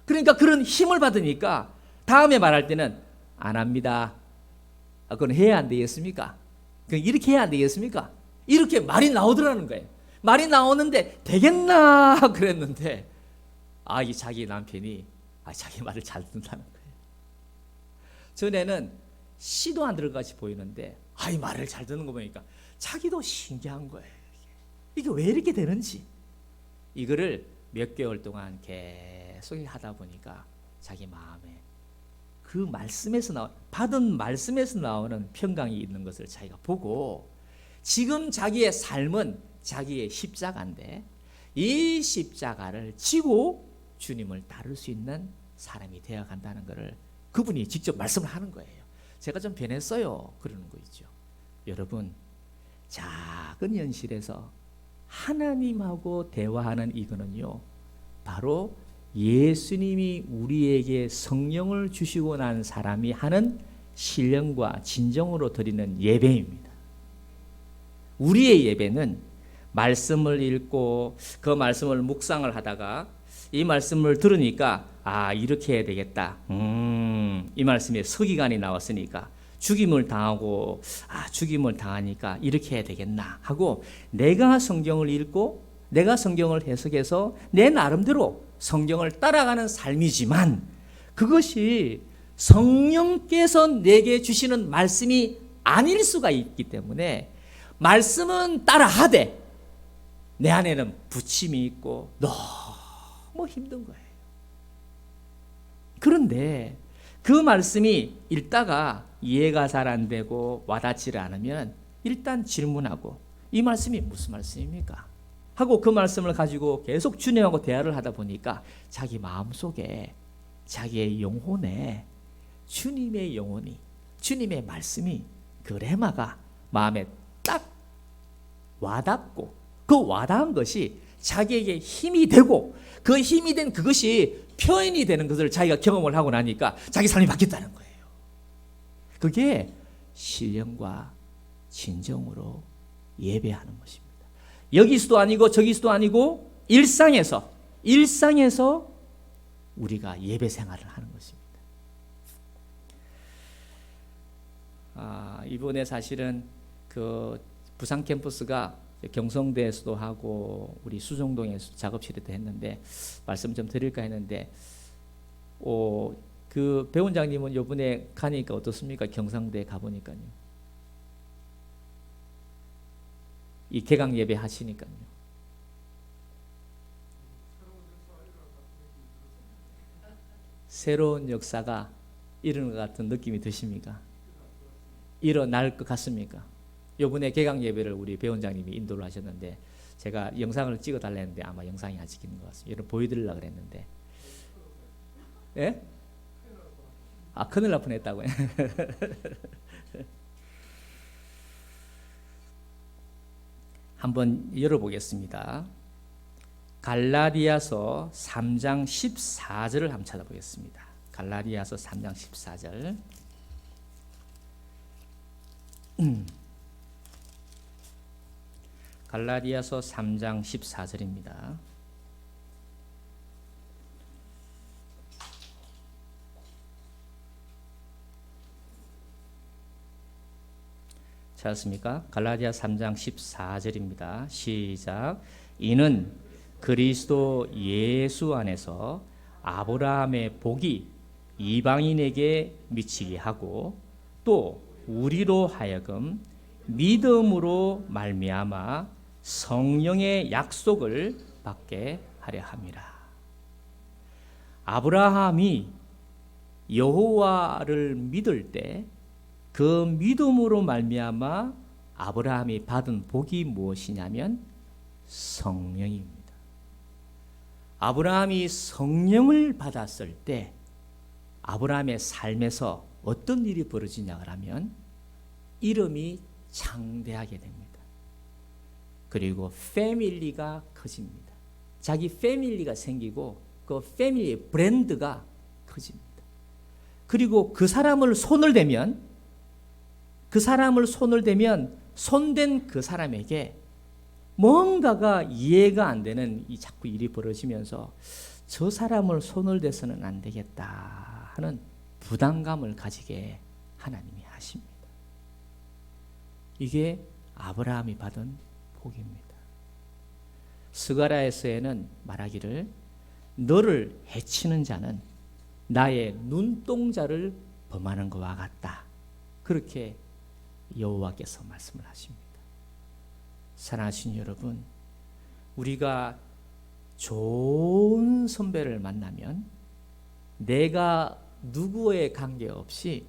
그러니까 그런 힘을 받으니까 다음에 말할 때는 안 합니다. 그건 해야 안 되겠습니까? 이렇게 해야 안 되겠습니까? 이렇게 말이 나오더라는 거예요. 말이 나오는데 되겠나 그랬는데 이 자기 남편이 자기 말을 잘 듣는다는 거예요. 전에는 시도 안 들어같이 보이는데 이 말을 잘 듣는 거 보니까 자기도 신기한 거예요. 이게 왜 이렇게 되는지. 이거를 몇 개월 동안 계속 하다 보니까 자기 마음에 그 말씀에서 받은 말씀에서 나오는 평강이 있는 것을 자기가 보고, 지금 자기의 삶은 자기의 십자가인데 이 십자가를 지고 주님을 따를 수 있는 사람이 되어 간다는 것을 그분이 직접 말씀을 하는 거예요. 제가 좀 변했어요 그러는 거 있죠. 여러분, 작은 현실에서 하나님하고 대화하는 이거는요, 바로 예수님이 우리에게 성령을 주시고 난 사람이 하는 신령과 진정으로 드리는 예배입니다. 우리의 예배는 말씀을 읽고 그 말씀을 묵상을 하다가 이 말씀을 들으니까 이렇게 해야 되겠다. 이 말씀에 서기관이 나왔으니까 죽임을 당하고 죽임을 당하니까 이렇게 해야 되겠나 하고 내가 성경을 읽고 내가 성경을 해석해서 내 나름대로 성경을 따라가는 삶이지만 그것이 성령께서 내게 주시는 말씀이 아닐 수가 있기 때문에 말씀은 따라하되 내 안에는 부침이 있고 너무 힘든 거예요. 그런데 그 말씀이 읽다가 이해가 잘 안 되고 와닿지를 않으면 일단 질문하고 이 말씀이 무슨 말씀입니까? 하고 그 말씀을 가지고 계속 주님하고 대화를 하다 보니까 자기 마음속에 자기의 영혼에 주님의 영혼이 주님의 말씀이 그 레마가 마음에 딱 와닿고 그 와닿은 것이 자기에게 힘이 되고 그 힘이 된 그것이 표현이 되는 것을 자기가 경험을 하고 나니까 자기 삶이 바뀌었다는 거예요. 그게 신령과 진정으로 예배하는 것입니다. 여기서도 아니고 저기서도 아니고 일상에서 우리가 예배 생활을 하는 것입니다. 이번에 사실은 그 부산 캠퍼스가 경성대에서도 하고 우리 수정동에서 작업실에도 했는데 말씀 좀 드릴까 했는데 그 배원장님은 이번에 가니까 어떻습니까? 경상대 가보니까요. 이 개강 예배 하시니까요. 새로운 역사가 일어날 것 같은 느낌이 드십니까? 일어날 것 같습니까? 이번에 개강 예배를 우리 배원장님이 인도를 하셨는데 제가 영상을 찍어달라 했는데 아마 영상이 안 찍히는 것 같습니다. 이런 보여드리려고 그랬는데 예? 큰일 날 뻔했다고요. 한번 열어보겠습니다. 갈라디아서 3장 14절을 한번 찾아보겠습니다. 갈라디아서 3장 14절. 갈라디아서 3장 14절입니다. 찾았습니까? 갈라디아 3장 14절입니다. 시작. 이는 그리스도 예수 안에서 아브라함의 복이 이방인에게 미치게 하고 또 우리로 하여금 믿음으로 말미암아 성령의 약속을 받게 하려 함이라. 아브라함이 여호와를 믿을 때 그 믿음으로 말미암아 아브라함이 받은 복이 무엇이냐면 성령입니다. 아브라함이 성령을 받았을 때 아브라함의 삶에서 어떤 일이 벌어지냐 하면 이름이 창대하게 됩니다. 그리고 패밀리가 커집니다. 자기 패밀리가 생기고 그 패밀리의 브랜드가 커집니다. 그리고 그 사람을 손을 대면 손댄 그 사람에게 뭔가가 이해가 안 되는 이 자꾸 일이 벌어지면서 저 사람을 손을 대서는 안 되겠다 하는 부담감을 가지게 하나님이 하십니다. 이게 아브라함이 받은 복입니다. 스가랴에서는 말하기를 너를 해치는 자는 나의 눈동자를 범하는 것과 같다. 그렇게 여호와께서 말씀을 하십니다. 사랑하신 여러분, 우리가 좋은 선배를 만나면 내가 누구에 관계없이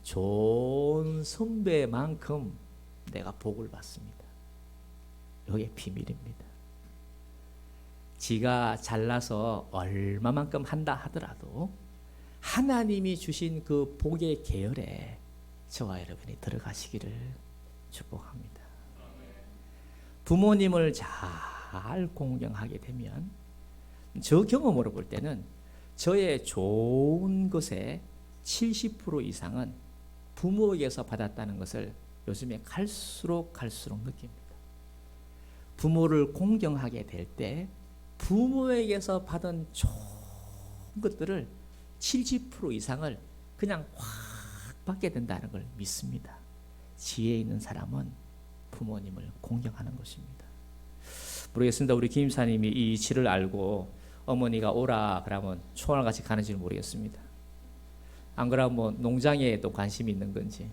좋은 선배만큼 내가 복을 받습니다. 이게 비밀입니다. 지가 잘나서 얼마만큼 한다 하더라도 하나님이 주신 그 복의 계열에 저와 여러분이 들어가시기를 축복합니다. 부모님을 잘 공경하게 되면 저 경험으로 볼 때는 저의 좋은 것의 70% 이상은 부모에게서 받았다는 것을 요즘에 갈수록 느낍니다. 부모를 공경하게 될 때 부모에게서 받은 좋은 것들을 70% 이상을 그냥 확 받게 된다는 걸 믿습니다. 지혜 있는 사람은 부모님을 공경하는 것입니다. 모르겠습니다. 우리 김사님이 이 이치를 알고 어머니가 오라 그러면 총알같이 가는지 모르겠습니다. 안 그러면 뭐 농장에 또 관심이 있는 건지.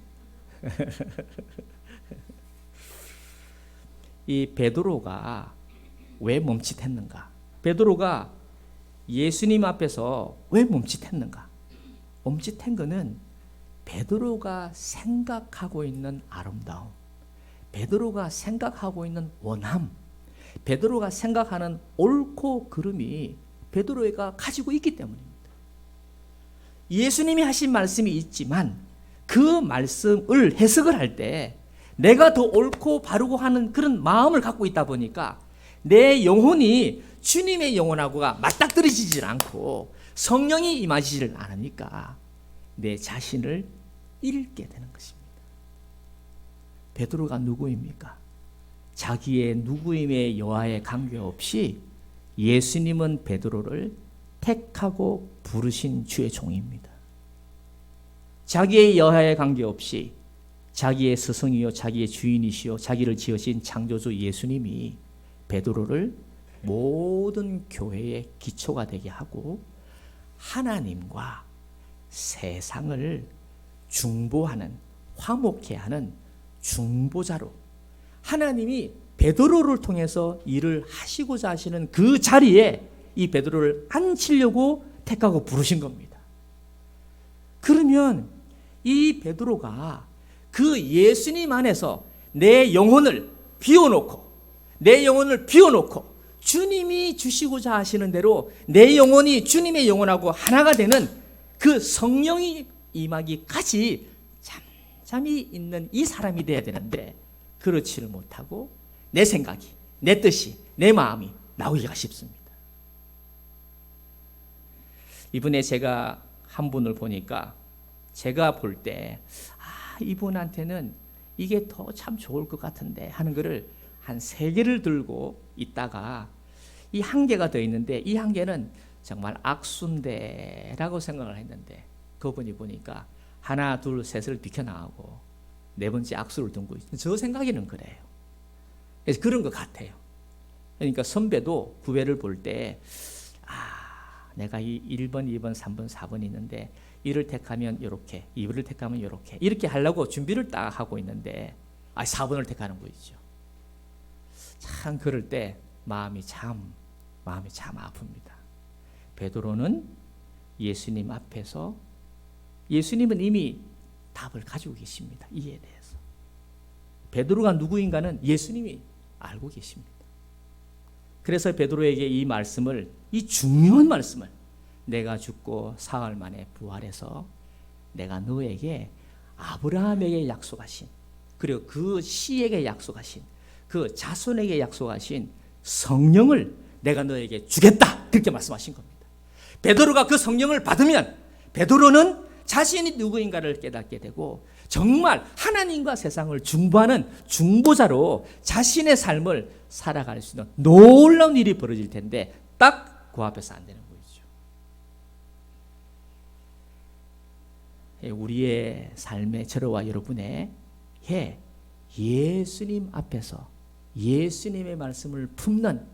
이 베드로가 왜 멈칫했는가? 베드로가 예수님 앞에서 왜 멈칫했는가? 멈칫한 거는 베드로가 생각하고 있는 아름다움, 베드로가 생각하고 있는 원함, 베드로가 생각하는 옳고 그름이 베드로가 가지고 있기 때문입니다. 예수님이 하신 말씀이 있지만 그 말씀을 해석을 할 때 내가 더 옳고 바르고 하는 그런 마음을 갖고 있다 보니까 내 영혼이 주님의 영혼하고가 맞닥뜨려지질 않고 성령이 임하시질 않으니까 내 자신을 잃게 되는 것입니다. 베드로가 누구입니까? 자기의 누구임의 여하에 관계없이 예수님은 베드로를 택하고 부르신 주의 종입니다. 자기의 여하에 관계없이 자기의 스승이요 자기의 주인이시요 자기를 지으신 창조주 예수님이 베드로를 모든 교회의 기초가 되게 하고 하나님과 세상을 중보하는 화목케 하는 중보자로 하나님이 베드로를 통해서 일을 하시고자 하시는 그 자리에 이 베드로를 앉히려고 택하고 부르신 겁니다. 그러면 이 베드로가 그 예수님 안에서 내 영혼을 비워놓고 주님이 주시고자 하시는 대로 내 영혼이 주님의 영혼하고 하나가 되는 그 성령이 임하기까지 잠잠히 있는 이 사람이 돼야 되는데 그렇지를 못하고 내 생각이, 내 뜻이, 내 마음이 나오기가 쉽습니다. 이번에 제가 한 분을 보니까 제가 볼 때 이분한테는 이게 더 참 좋을 것 같은데 하는 거를 한 3개를 들고 있다가 이 한 개가 더 있는데 이 한 개는 정말 악순대라고 생각을 했는데 그분이 보니까 하나 둘 셋을 비켜나가고 4번째 악수를 둔 거 있어요. 저 생각에는 그래요. 그래서 그런 것 같아요. 그러니까 선배도 구배를 볼 때 내가 이 1번, 2번, 3번, 4번 있는데 이를 택하면 이렇게, 이를 택하면 이렇게 하려고 준비를 딱 하고 있는데 4번을 택하는 거 있죠. 참 그럴 때 마음이 참 아픕니다. 베드로는 예수님 앞에서 예수님은 이미 답을 가지고 계십니다. 이에 대해서. 베드로가 누구인가는 예수님이 알고 계십니다. 그래서 베드로에게 이 말씀을, 이 중요한 말씀을 내가 죽고 사흘 만에 부활해서 내가 너에게 아브라함에게 약속하신 그리고 그 씨에게 약속하신 그 자손에게 약속하신 성령을 내가 너에게 주겠다 그렇게 말씀하신 겁니다. 베드로가 그 성령을 받으면 베드로는 자신이 누구인가를 깨닫게 되고 정말 하나님과 세상을 중보하는 중보자로 자신의 삶을 살아갈 수 있는 놀라운 일이 벌어질 텐데 딱 그 앞에서 안 되는 거죠. 우리의 삶의 저와 여러분의 예수님 앞에서 예수님의 말씀을 품는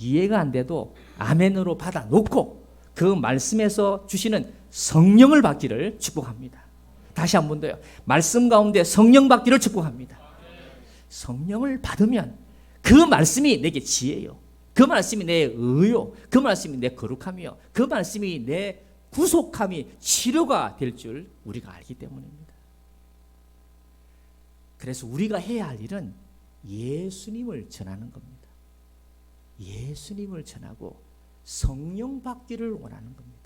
이해가 안 돼도 아멘으로 받아놓고 그 말씀에서 주시는 성령을 받기를 축복합니다. 다시 한 번 더요. 말씀 가운데 성령 받기를 축복합니다. 성령을 받으면 그 말씀이 내게 지혜요. 그 말씀이 내 의요. 그 말씀이 내 거룩함이요. 그 말씀이 내 구속함이 치료가 될 줄 우리가 알기 때문입니다. 그래서 우리가 해야 할 일은 예수님을 전하는 겁니다. 예수님을 전하고 성령 받기를 원하는 겁니다.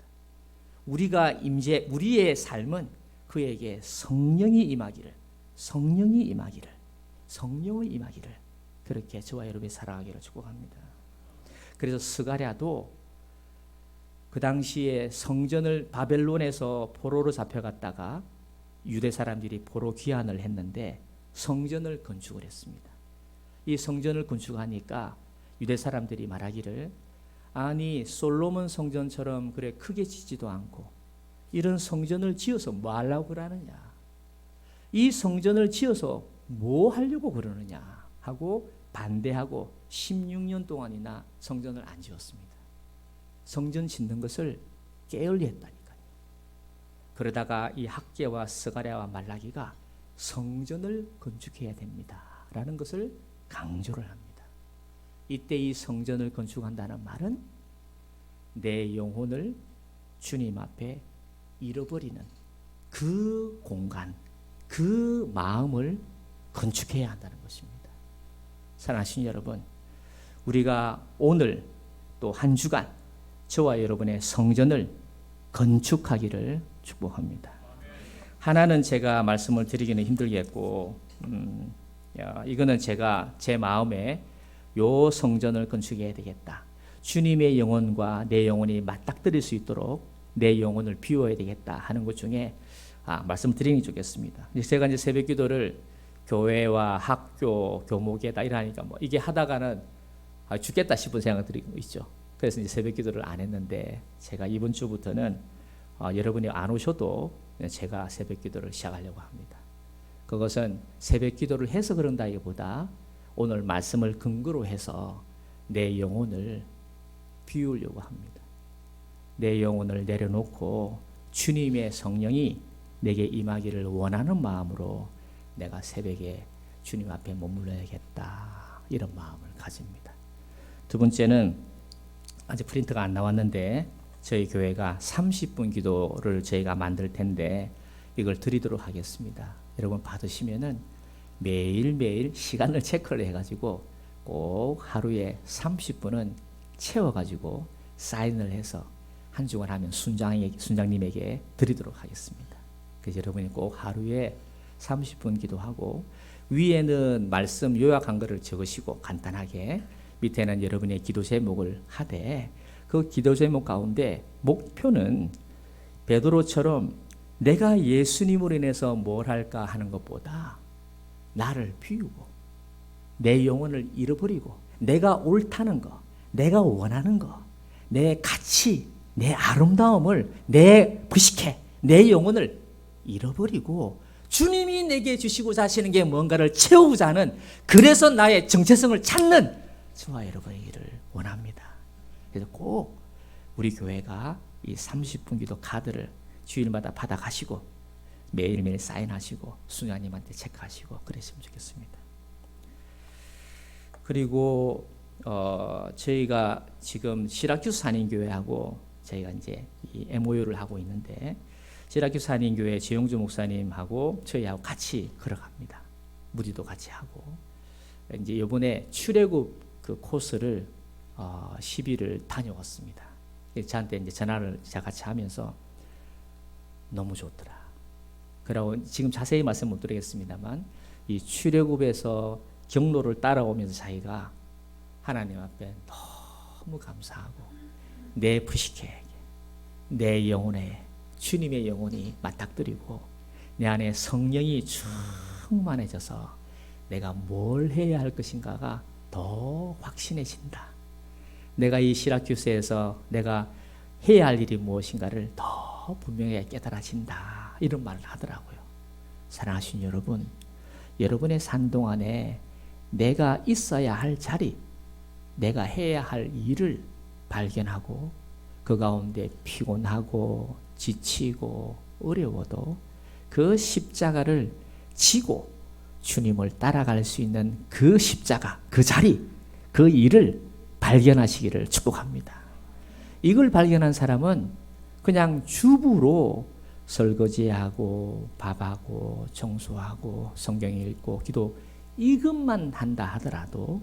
우리의 삶은 그에게 성령이 임하기를, 성령을 임하기를 그렇게 저와 여러분이 살아가기를 축복합니다. 그래서 스가랴도 그 당시에 성전을 바벨론에서 포로로 잡혀갔다가 유대 사람들이 포로 귀환을 했는데 성전을 건축을 했습니다. 이 성전을 건축하니까 유대 사람들이 말하기를, 아니 솔로몬 성전처럼 그래 크게 짓지도 않고 이런 성전을 지어서 뭐 하려고 그러느냐, 이 성전을 지어서 뭐 하려고 그러느냐 하고 반대하고 16년 동안이나 성전을 안 지었습니다. 성전 짓는 것을 게을리 했다니까요. 그러다가 이 학개와 스가랴와 말라기가 성전을 건축해야 됩니다 라는 것을 강조를 합니다. 이때 이 성전을 건축한다는 말은 내 영혼을 주님 앞에 잃어버리는 그 공간, 그 마음을 건축해야 한다는 것입니다. 사랑하신 여러분, 우리가 오늘 또 한 주간 저와 여러분의 성전을 건축하기를 축복합니다. 하나는 제가 말씀을 드리기는 힘들겠고, 이거는 제가 제 마음에 요 성전을 건축해야 되겠다. 주님의 영혼과 내 영혼이 맞닥뜨릴 수 있도록 내 영혼을 비워야 되겠다 하는 것 중에 말씀드리는 게 좋겠습니다. 제가 이제 새벽기도를 교회와 학교, 교목에다 이러니까 뭐 이게 하다가는 죽겠다 싶은 생각들이 있죠. 그래서 이제 새벽기도를 안 했는데 제가 이번 주부터는 여러분이 안 오셔도 제가 새벽기도를 시작하려고 합니다. 그것은 새벽기도를 해서 그런다기보다 오늘 말씀을 근거로 해서 내 영혼을 비우려고 합니다. 내 영혼을 내려놓고 주님의 성령이 내게 임하기를 원하는 마음으로 내가 새벽에 주님 앞에 머물러야겠다, 이런 마음을 가집니다. 두 번째는 아직 프린트가 안 나왔는데 저희 교회가 30분 기도를 저희가 만들 텐데 이걸 드리도록 하겠습니다. 여러분 받으시면은 매일매일 시간을 체크를 해가지고 꼭 하루에 30분은 채워가지고 사인을 해서 한 주간 하면 순장님에게 드리도록 하겠습니다. 그래서 여러분이 꼭 하루에 30분 기도하고 위에는 말씀 요약한 것을 적으시고 간단하게, 밑에는 여러분의 기도 제목을 하되 그 기도 제목 가운데 목표는 베드로처럼 내가 예수님으로 인해서 뭘 할까 하는 것보다 나를 비우고 내 영혼을 잃어버리고 내가 옳다는 거, 내가 원하는 거, 내 가치, 내 아름다움을 내 부식해 내 영혼을 잃어버리고 주님이 내게 주시고자 하시는 게 뭔가를 채우고자 하는, 그래서 나의 정체성을 찾는 저와 여러분이기를 원합니다. 그래서 꼭 우리 교회가 이 30분 기도 카드를 주일마다 받아가시고 매일매일 사인하시고 순장님한테 체크하시고 그랬으면 좋겠습니다. 그리고 저희가 지금 시라큐스 한인교회하고 저희가 이제 이 MOU를 하고 있는데 시라큐스 한인교회 재용주 목사님하고 저희하고 같이 걸어갑니다. 무디도 같이 하고 이제 이번에 출애굽 그 코스를 10일을 다녀왔습니다. 저한테 이제 전화를 제가 같이 하면서 너무 좋더라. 그러고 지금 자세히 말씀 못 드리겠습니다만 이 출애굽에서 경로를 따라오면서 자기가 하나님 앞에 너무 감사하고 내 부식회에게 내 영혼에 주님의 영혼이 맞닥뜨리고 내 안에 성령이 충만해져서 내가 뭘 해야 할 것인가가 더 확신해진다. 내가 이 시라큐스에서 내가 해야 할 일이 무엇인가를 더 분명히 깨달아진다. 이런 말을 하더라고요. 사랑하신 여러분, 여러분의 산 동안에 내가 있어야 할 자리, 내가 해야 할 일을 발견하고 그 가운데 피곤하고 지치고 어려워도 그 십자가를 지고 주님을 따라갈 수 있는 그 십자가, 그 자리, 그 일을 발견하시기를 축복합니다. 이걸 발견한 사람은 그냥 주부로 설거지하고 밥하고 청소하고 성경 읽고 기도 이것만 한다 하더라도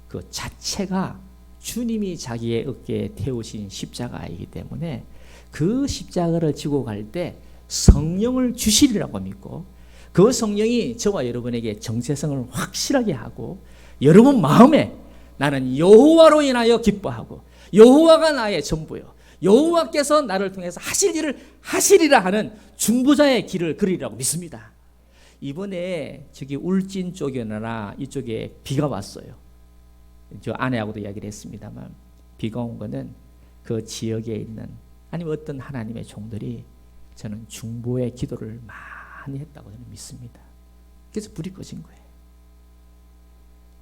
그 자체가 주님이 자기의 어깨에 태우신 십자가이기 때문에 그 십자가를 지고 갈 때 성령을 주시리라고 믿고 그 성령이 저와 여러분에게 정체성을 확실하게 하고 여러분 마음에 나는 여호와로 인하여 기뻐하고 여호와가 나의 전부요 여호와께서 나를 통해서 하실 일을 하시리라 하는 중보자의 길을 그리라고 믿습니다. 이번에 저기 울진 쪽이나 이쪽에 비가 왔어요. 저 아내하고도 이야기를 했습니다만 비가 온 거는 그 지역에 있는 아니면 어떤 하나님의 종들이 저는 중보의 기도를 많이 했다고 저는 믿습니다. 그래서 불이 꺼진 거예요.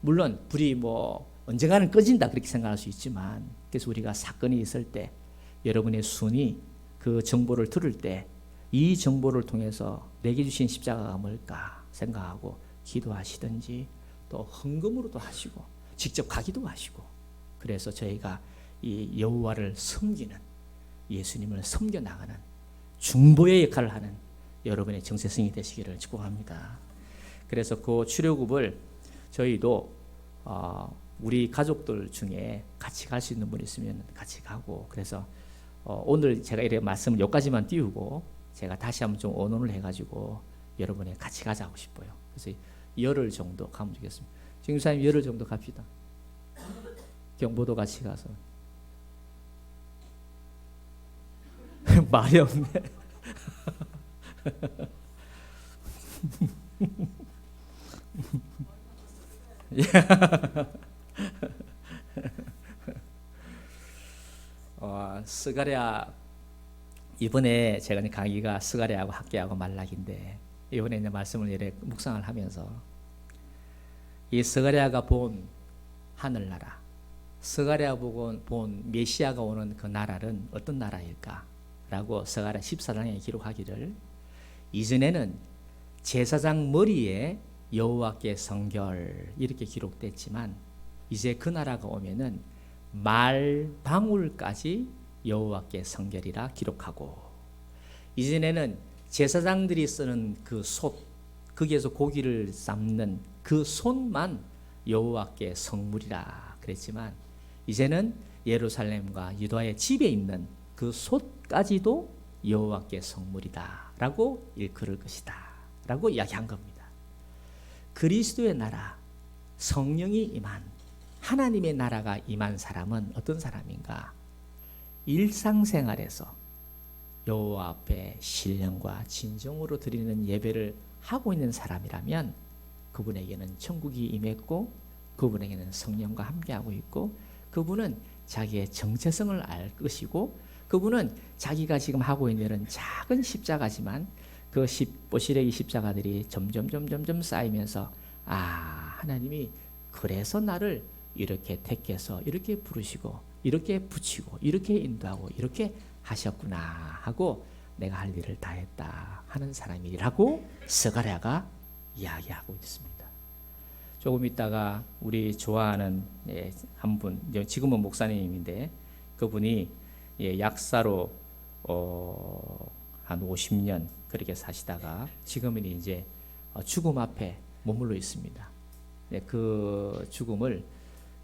물론 불이 뭐 언젠가는 꺼진다 그렇게 생각할 수 있지만 그래서 우리가 사건이 있을 때 여러분의 순이 그 정보를 들을 때 이 정보를 통해서 내게 주신 십자가가 뭘까 생각하고 기도하시든지 또 헌금으로도 하시고 직접 가기도 하시고 그래서 저희가 이 여호와를 섬기는 예수님을 섬겨 나가는 중보의 역할을 하는 여러분의 정체성이 되시기를 축복합니다. 그래서 그 출애굽을 저희도 우리 가족들 중에 같이 갈 수 있는 분 있으면 같이 가고 그래서 오늘 제가 이렇게 말씀을 여기까지만 띄우고 제가 다시 한번 좀 언론을 해가지고 여러분이 같이 가자고 싶어요. 그래서 열흘 정도 가면 좋겠습니다. 지금 사님 열흘 정도 갑시다. 경보도 같이 가서 말이 없네. 스가랴 이번에 제가 강의가 스가랴하고 학계하고 말락인데 이번에 이제 말씀을 이렇게 묵상을 하면서 이 스가랴가 본 하늘나라, 스가랴 본 메시아가 오는 그 나라는 어떤 나라일까라고 스가랴 14장에 기록하기를 이전에는 제사장 머리에 여호와께 성결 이렇게 기록됐지만 이제 그 나라가 오면은 말방울까지 여호와께 성결이라 기록하고 이전에는 제사장들이 쓰는 그 솥 거기에서 고기를 삶는 그 솥만 여호와께 성물이라 그랬지만 이제는 예루살렘과 유다의 집에 있는 그 솥까지도 여호와께 성물이다라고 일컬을 것이다라고 이야기한 겁니다. 그리스도의 나라 성령이 임한 하나님의 나라가 임한 사람은 어떤 사람인가? 일상생활에서 여호와 앞에 신령과 진정으로 드리는 예배를 하고 있는 사람이라면 그분에게는 천국이 임했고 그분에게는 성령과 함께하고 있고 그분은 자기의 정체성을 알 것이고 그분은 자기가 지금 하고 있는 일은 작은 십자가지만 그 보시래기 십자가들이 점점 쌓이면서 하나님이 그래서 나를 이렇게 택해서 이렇게 부르시고 이렇게 붙이고 이렇게 인도하고 이렇게 하셨구나 하고 내가 할 일을 다 했다 하는 사람이라고 스가랴가 이야기하고 있습니다. 조금 있다가 우리 좋아하는 한 분, 지금은 목사님인데 그분이 약사로 한 50년 그렇게 사시다가 지금은 이제 죽음 앞에 머물러 있습니다. 그 죽음을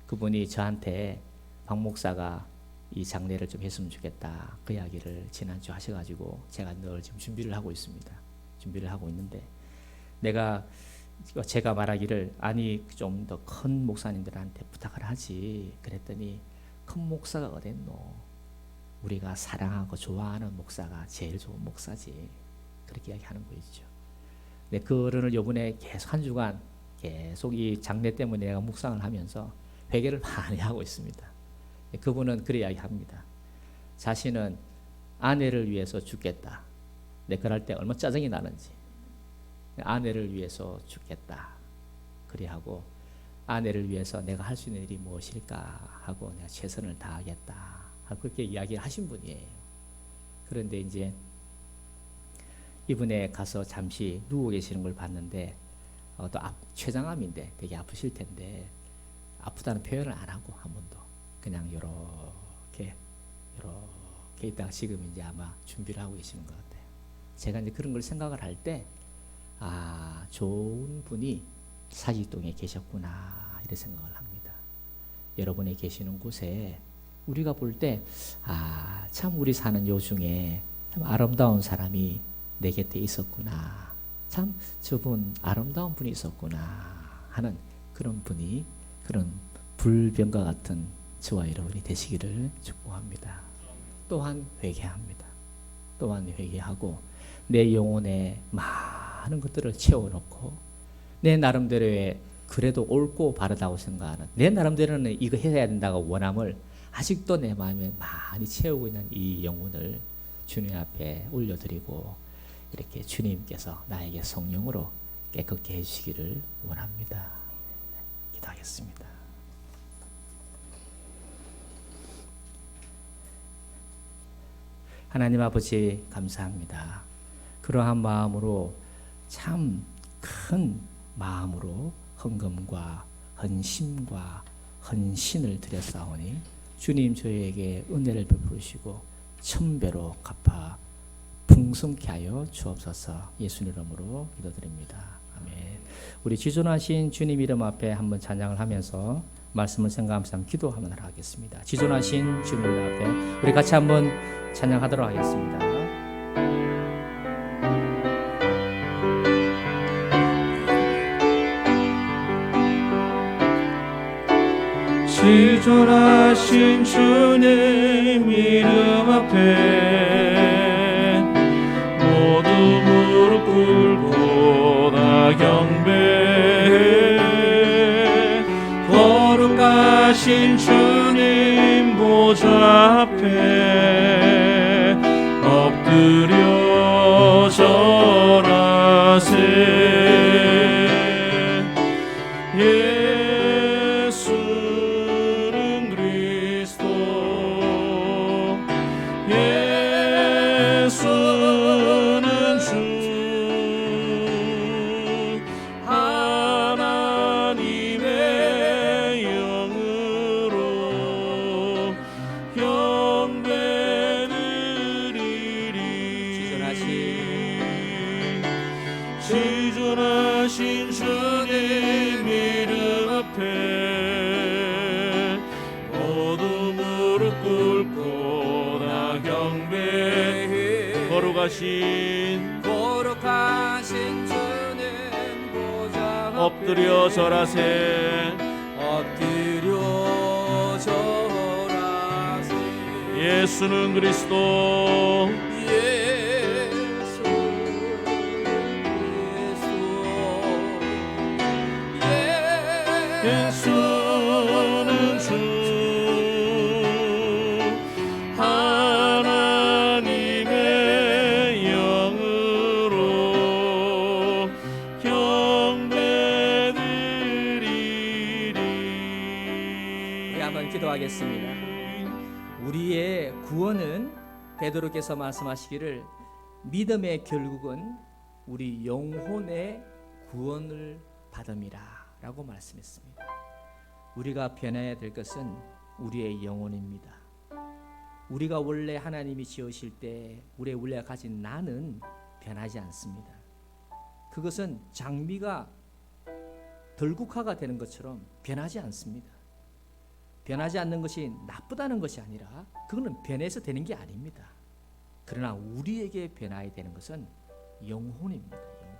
그분이 저한테 박 목사가 이 장례를 좀 했으면 좋겠다 그 이야기를 지난주 하셔가지고 제가 늘 지금 준비를 하고 있습니다. 준비를 하고 있는데 제가 말하기를 아니 좀 더 큰 목사님들한테 부탁을 하지 그랬더니 큰 목사가 어딨노 우리가 사랑하고 좋아하는 목사가 제일 좋은 목사지 그렇게 이야기하는 거 있죠. 근데 그 어른을 요번에 계속 한 주간 계속 이 장례 때문에 내가 묵상을 하면서 회개를 많이 하고 있습니다. 그분은 그래 이야기합니다. 자신은 아내를 위해서 죽겠다. 그럴 때 얼마나 짜증이 나는지 아내를 위해서 죽겠다. 그래 하고 아내를 위해서 내가 할 수 있는 일이 무엇일까 하고 내가 최선을 다하겠다 하고 그렇게 이야기를 하신 분이에요. 그런데 이제 이분에 가서 잠시 누워 계시는 걸 봤는데 또 췌장암인데 되게 아프실 텐데 아프다는 표현을 안 하고 한 번도 그냥 이렇게 있다가 지금 이제 아마 준비를 하고 계시는 것 같아요. 제가 이제 그런 걸 생각을 할 때 좋은 분이 사직동에 계셨구나 이런 생각을 합니다. 여러분이 계시는 곳에 우리가 볼 때 참 우리 사는 요 중에 참 아름다운 사람이 내 곁에 있었구나, 참 저분 아름다운 분이 있었구나 하는 그런 분이, 그런 불병과 같은 저와 여러분이 되시기를 축복합니다. 또한 회개합니다. 또한 회개하고 내 영혼에 많은 것들을 채워놓고 내 나름대로의 그래도 옳고 바르다고 생각하는, 내 나름대로는 이거 해야 된다고 원함을 아직도 내 마음에 많이 채우고 있는 이 영혼을 주님 앞에 올려드리고, 이렇게 주님께서 나에게 성령으로 깨끗게 해주시기를 원합니다. 기도하겠습니다. 하나님 아버지 감사합니다. 그러한 마음으로, 참 큰 마음으로 헌금과 헌심과 헌신을 드렸사오니 주님 저희에게 은혜를 베푸시고 천배로 갚아 풍성케 하여 주옵소서. 예수님 이름으로 기도드립니다. 아멘. 우리 지존하신 주님 이름 앞에 한번 찬양을 하면서 말씀을 생각하면서 기도하도록 하겠습니다. 지존하신 주님 이름 앞에 우리 같이 한번 찬양하도록 하겠습니다. 지존하신 주님 이름 앞에 모두 무릎 꿇고 다 경배해. 거룩하신 주님 보좌 앞에 엎드려 절하세. 예수는 주, 하나님의 영으로 경배드리리. 지존하신 주님 이름 앞에 모두 무릎 꿇고 다 경배해. 거룩하신 주님 보좌 앞에 엎드려 절하세. 엎드려 절하세. 예수는 그리스도, 예수는 주, 하나님의 영으로 경배드리리. 우리 한번 기도하겠습니다. 우리의 구원은 베드로께서 말씀하시기를 믿음의 결국은 우리 영혼의 구원을 받음이라 라고 말씀했습니다. 우리가 변해야 될 것은 우리의 영혼입니다. 우리가 원래 하나님이 지으실 때 우리가 가진 나는 변하지 않습니다. 그것은 장미가 덜국화가 되는 것처럼 변하지 않습니다. 변하지 않는 것이 나쁘다는 것이 아니라 그거는 변해서 되는 게 아닙니다. 그러나 우리에게 변화해야 되는 것은 영혼입니다. 영혼.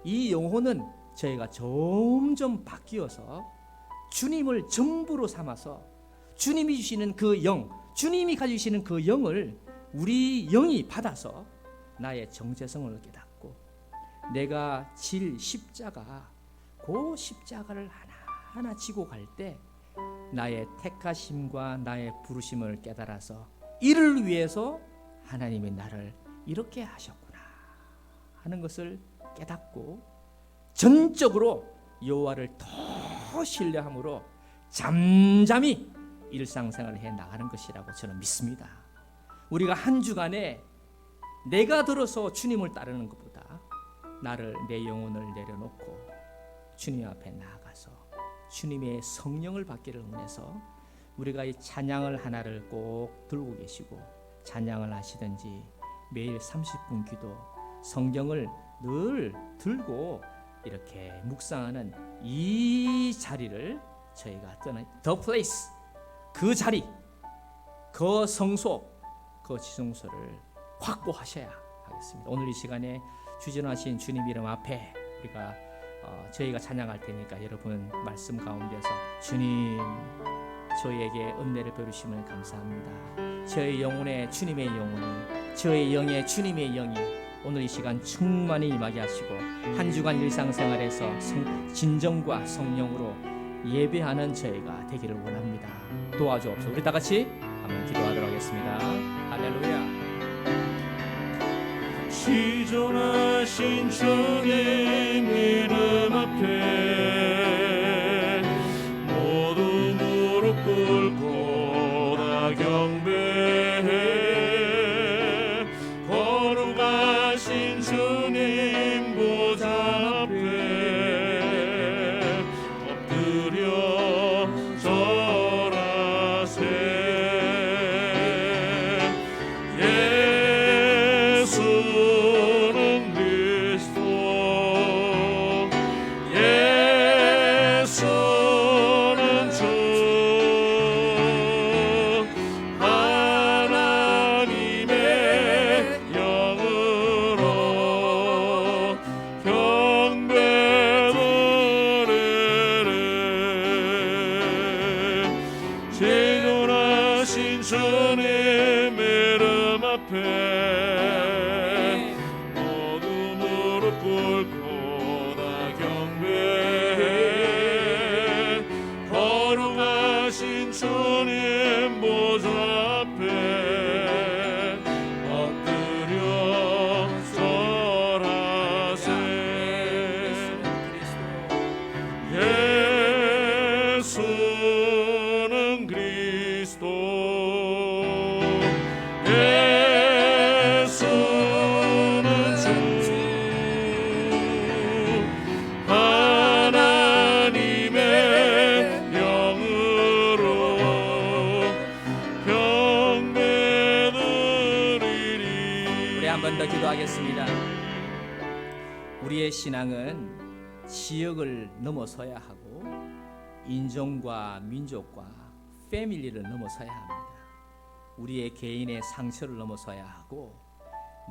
이 영혼은 저희가 점점 바뀌어서 주님을 전부로 삼아서 주님이 주시는 그 영, 주님이 가지시는 그 영을 우리 영이 받아서 나의 정체성을 깨닫고 내가 질 십자가, 그 십자가를 하나하나 지고 갈 때 나의 택하심과 나의 부르심을 깨달아서 이를 위해서 하나님이 나를 이렇게 하셨구나 하는 것을 깨닫고 전적으로 여호와를 더 신뢰함으로 잠잠히 일상생활을 해 나가는 것이라고 저는 믿습니다. 우리가 한 주간에 내가 들어서 주님을 따르는 것보다 나를, 내 영혼을 내려놓고 주님 앞에 나아가서 주님의 성령을 받기를 원해서 우리가 이 찬양을 하나를 꼭 들고 계시고 찬양을 하시든지 매일 30분 기도, 성경을 늘 들고 이렇게 묵상하는 이 자리를 저희가 떠나 the place, 그 자리, 그 성소, 그 지성소를 확보하셔야 하겠습니다. 오늘 이 시간에 주전하신 주님 이름 앞에 우리가 저희가 찬양할 테니까 여러분 말씀 가운데서 주님 저희에게 은혜를 베푸시면 감사합니다. 저희 영혼에 주님의 영혼이, 저희 영에 주님의 영이 오늘 이 시간 충만히 임하게 하시고 한 주간 일상생활에서 진정과 성령으로 예배하는 저희가 되기를 원합니다. 도와주옵소서. 우리 다 같이 한번 기도하도록 하겠습니다. 할렐루야. 시존하신 주님 이름 앞에 모두 무릎 꿇고 다 경배해. 거룩하신 주님 보좌 앞에 엎드려 절하세. 예수는 그리스도, 예수는 주, 하나님의 영으로 경배드리리. 제존하신 주님 이름 앞에 모두 무릎 꿇고 다 경배해. 거룩하신 주님 보좌 앞에 엎드려 절하세. 예수는 그리스도, 예수는 주, 하나님의 영으로 경배드리리. 우리 한 번 더 기도하겠습니다. 우리의 신앙은 지역을 넘어서야 하고 인종과 민족과 패밀리를 넘어서야 합니다. 우리의 개인의 상처를 넘어서야 하고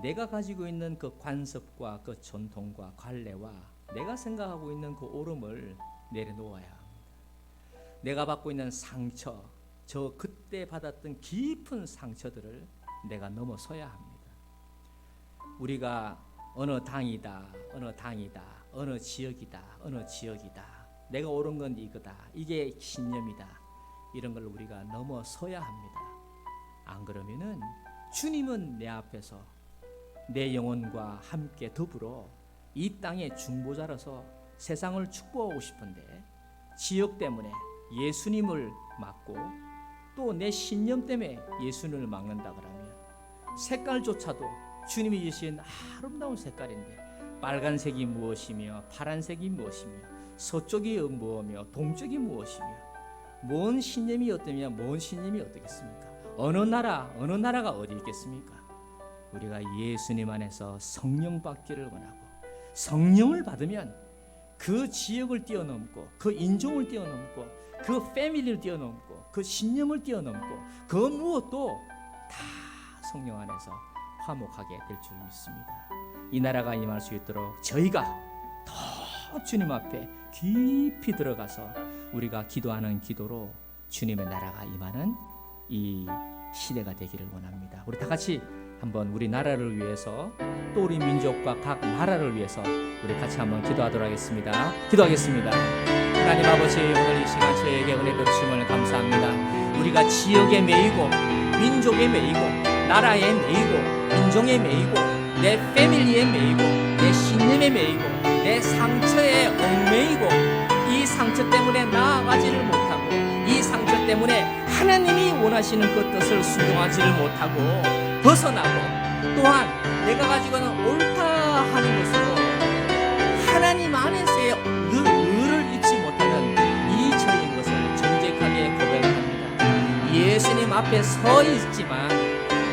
내가 가지고 있는 그 관습과 그 전통과 관례와 내가 생각하고 있는 그 오름을 내려놓아야 합니다. 내가 받고 있는 상처, 저 그때 받았던 깊은 상처들을 내가 넘어서야 합니다. 우리가 어느 당이다, 어느 당이다, 어느 지역이다, 어느 지역이다, 내가 옳은 건 이거다, 이게 신념이다, 이런 걸 우리가 넘어서야 합니다. 안 그러면은 주님은 내 앞에서 내 영혼과 함께 더불어 이 땅의 중보자로서 세상을 축복하고 싶은데 지역 때문에 예수님을 막고 또 내 신념 때문에 예수님을 막는다 그러면 색깔조차도 주님이 주신 아름다운 색깔인데 빨간색이 무엇이며 파란색이 무엇이며 서쪽이 무엇이며 동쪽이 무엇이며 뭔 신념이 어떠며 뭔 신념이 어떻겠습니까? 어느 나라가 어디 있겠습니까? 우리가 예수님 안에서 성령 받기를 원하고 성령을 받으면 그 지역을 뛰어넘고 그 인종을 뛰어넘고 그 패밀리를 뛰어넘고 그 신념을 뛰어넘고 그 무엇도 다 성령 안에서 화목하게 될 줄 믿습니다. 이 나라가 임할 수 있도록 저희가 더 주님 앞에 깊이 들어가서 우리가 기도하는 기도로 주님의 나라가 임하는 이 시대가 되기를 원합니다. 우리 다 같이 한번 우리 나라를 위해서 또 우리 민족과 각 나라를 위해서 우리 같이 한번 기도하도록 하겠습니다. 기도하겠습니다. 하나님 아버지, 오늘 이 시간 저에게 은혜 베푸심을 감사합니다. 우리가 지역에 매이고 민족에 매이고 나라에 매이고 인종에 매이고 내 패밀리에 매이고 내 신념에 매이고 내 상처에 얽매이고 이 상처 때문에 나아가지를 못하고 이 상처 때문에 하나님이 원하시는 그 뜻을 순종하지를 못하고 벗어나고 또한 내가 가지고 있는 옳다 하는 것으로 하나님 안에서의 의를 입지 못하는 이 저인 것을 정직하게 고백합니다. 예수님 앞에 서 있지만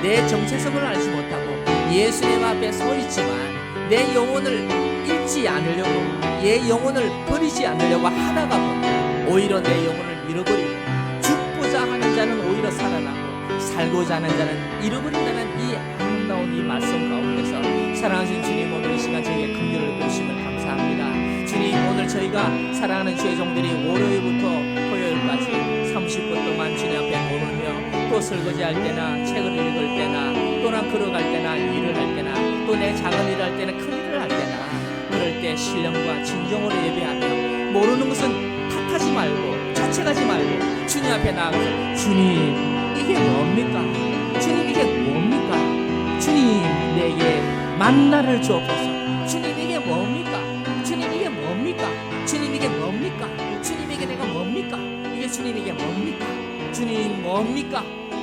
내 정체성을 알지 못하고 예수님 앞에 서 있지만 내 영혼을 잃지 않으려고, 내 영혼을 버리지 않으려고 하다가 보니 오히려 내 영혼을 잃어버리고, 죽고자 하는 자는 오히려 살아나고 살고자 하는 자는 잃어버린다는 이 아름다운 이 말씀 가운데서 사랑하신 주님, 오늘 이 시간 저희에게 긍휼을 보시면 감사합니다. 주님, 오늘 저희가 사랑하는 주의 종들이 월요일부터 토요일까지 30분 동안 주님 앞에 모르며 또 설거지할 때나 책을 읽을 때나 또나 걸어갈 때나 일을 할 때나 또 내 작은 일을 할 때나 큰 일을 할 때나 그럴 때 신령과 진정으로 예배하며 모르는 것은 탓하지 말고 자책하지 말고 주님 앞에 나아가서 주님 이게 뭡니까? 주님 이게 뭡니까? 주님 내게 만나를 주옵소서. 주님 이게 뭡니까? 주님 이게 뭡니까? 주님 이게 뭡니까? 주님에게 내가 뭡니까? 이게 주님에게 뭡니까? 주님 뭡니까?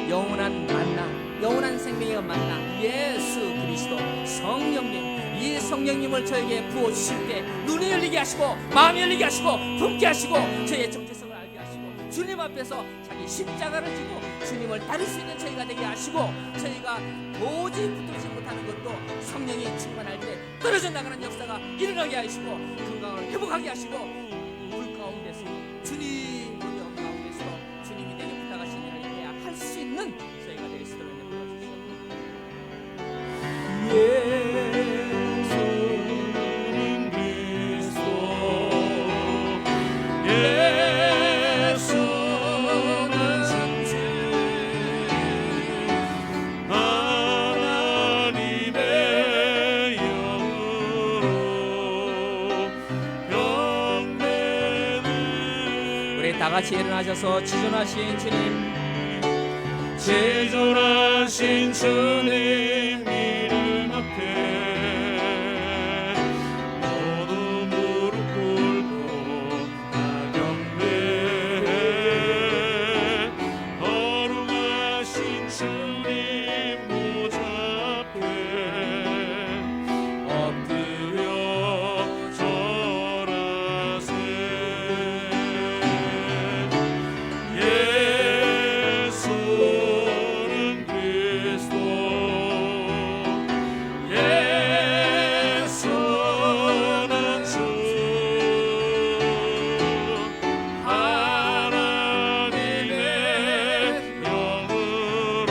영원한 만나, 영원한 생명의 만나, 예수 그리스도 성령님, 이 성령님을 저에게 부어주실 때 눈이 열리게 하시고 마음이 열리게 하시고 품게 하시고 저의 정체성을 알게 하시고 주님 앞에서 자기 십자가를 지고 주님을 따를 수 있는 저희가 되게 하시고 저희가 도저히 붙들지 못하는 것도 성령이 충만할 때 떨어져 나가는 역사가 일어나게 하시고 건강을 회복하게 하시고 물 가운데서 주님 우리 영 가운데서 주님이 내게 부탁하신 일을 해야 할 수 있는 저희가 될 수 있도록 다 같이 일어나셔서 지존하신 주님, 지존하신 주님 이름 앞에 모두 무릎 꿇고 다 경배해. 거룩하신 주님 보좌 앞에 엎드려 절하세. 예수는 그리스도, 예수는 주, 하나님의 영으로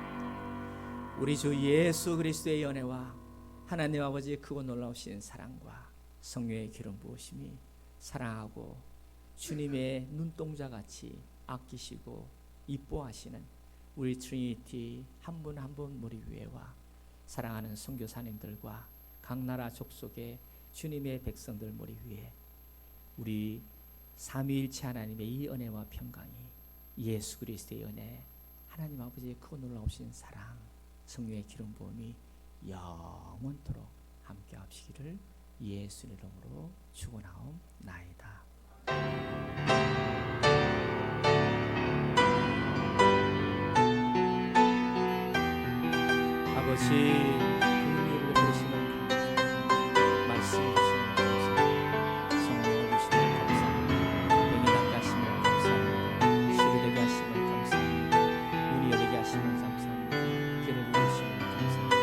경배드리리. 우리 주 예수 그리스도의 연애와 하나님 아버지의 크고 놀라우신 사랑과 성령의 기름 부으심이 사랑하고 주님의 눈동자같이 아끼시고 이뻐하시는 우리 트리니티 한 분 한 분 머리 위에와 사랑하는 선교사님들과 각 나라 족속의 주님의 백성들 머리 위에 우리 삼위일체 하나님의 이 은혜와 평강이 예수 그리스도의 은혜, 하나님 아버지의 크고 놀라우신 사랑, 성령의 기름 부음이 영원토록 함께 하시기를 예수 이름으로 축원하옵나이다. 아버지 긍휼을 보시는 말씀 주시는 감사합니다. 성령을 주시는 감사합니다. 영이 낫게 하시면 감사합니다. 시를 되게 하시면 감사합니다. 눈이 열리게 하시면 감사합니다. 귀를 열으시면 감사합니다.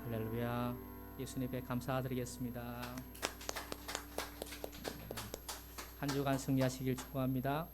할렐루야. 예수님 앞에 감사드리겠습니다. 한 주간 승리하시길 축복합니다.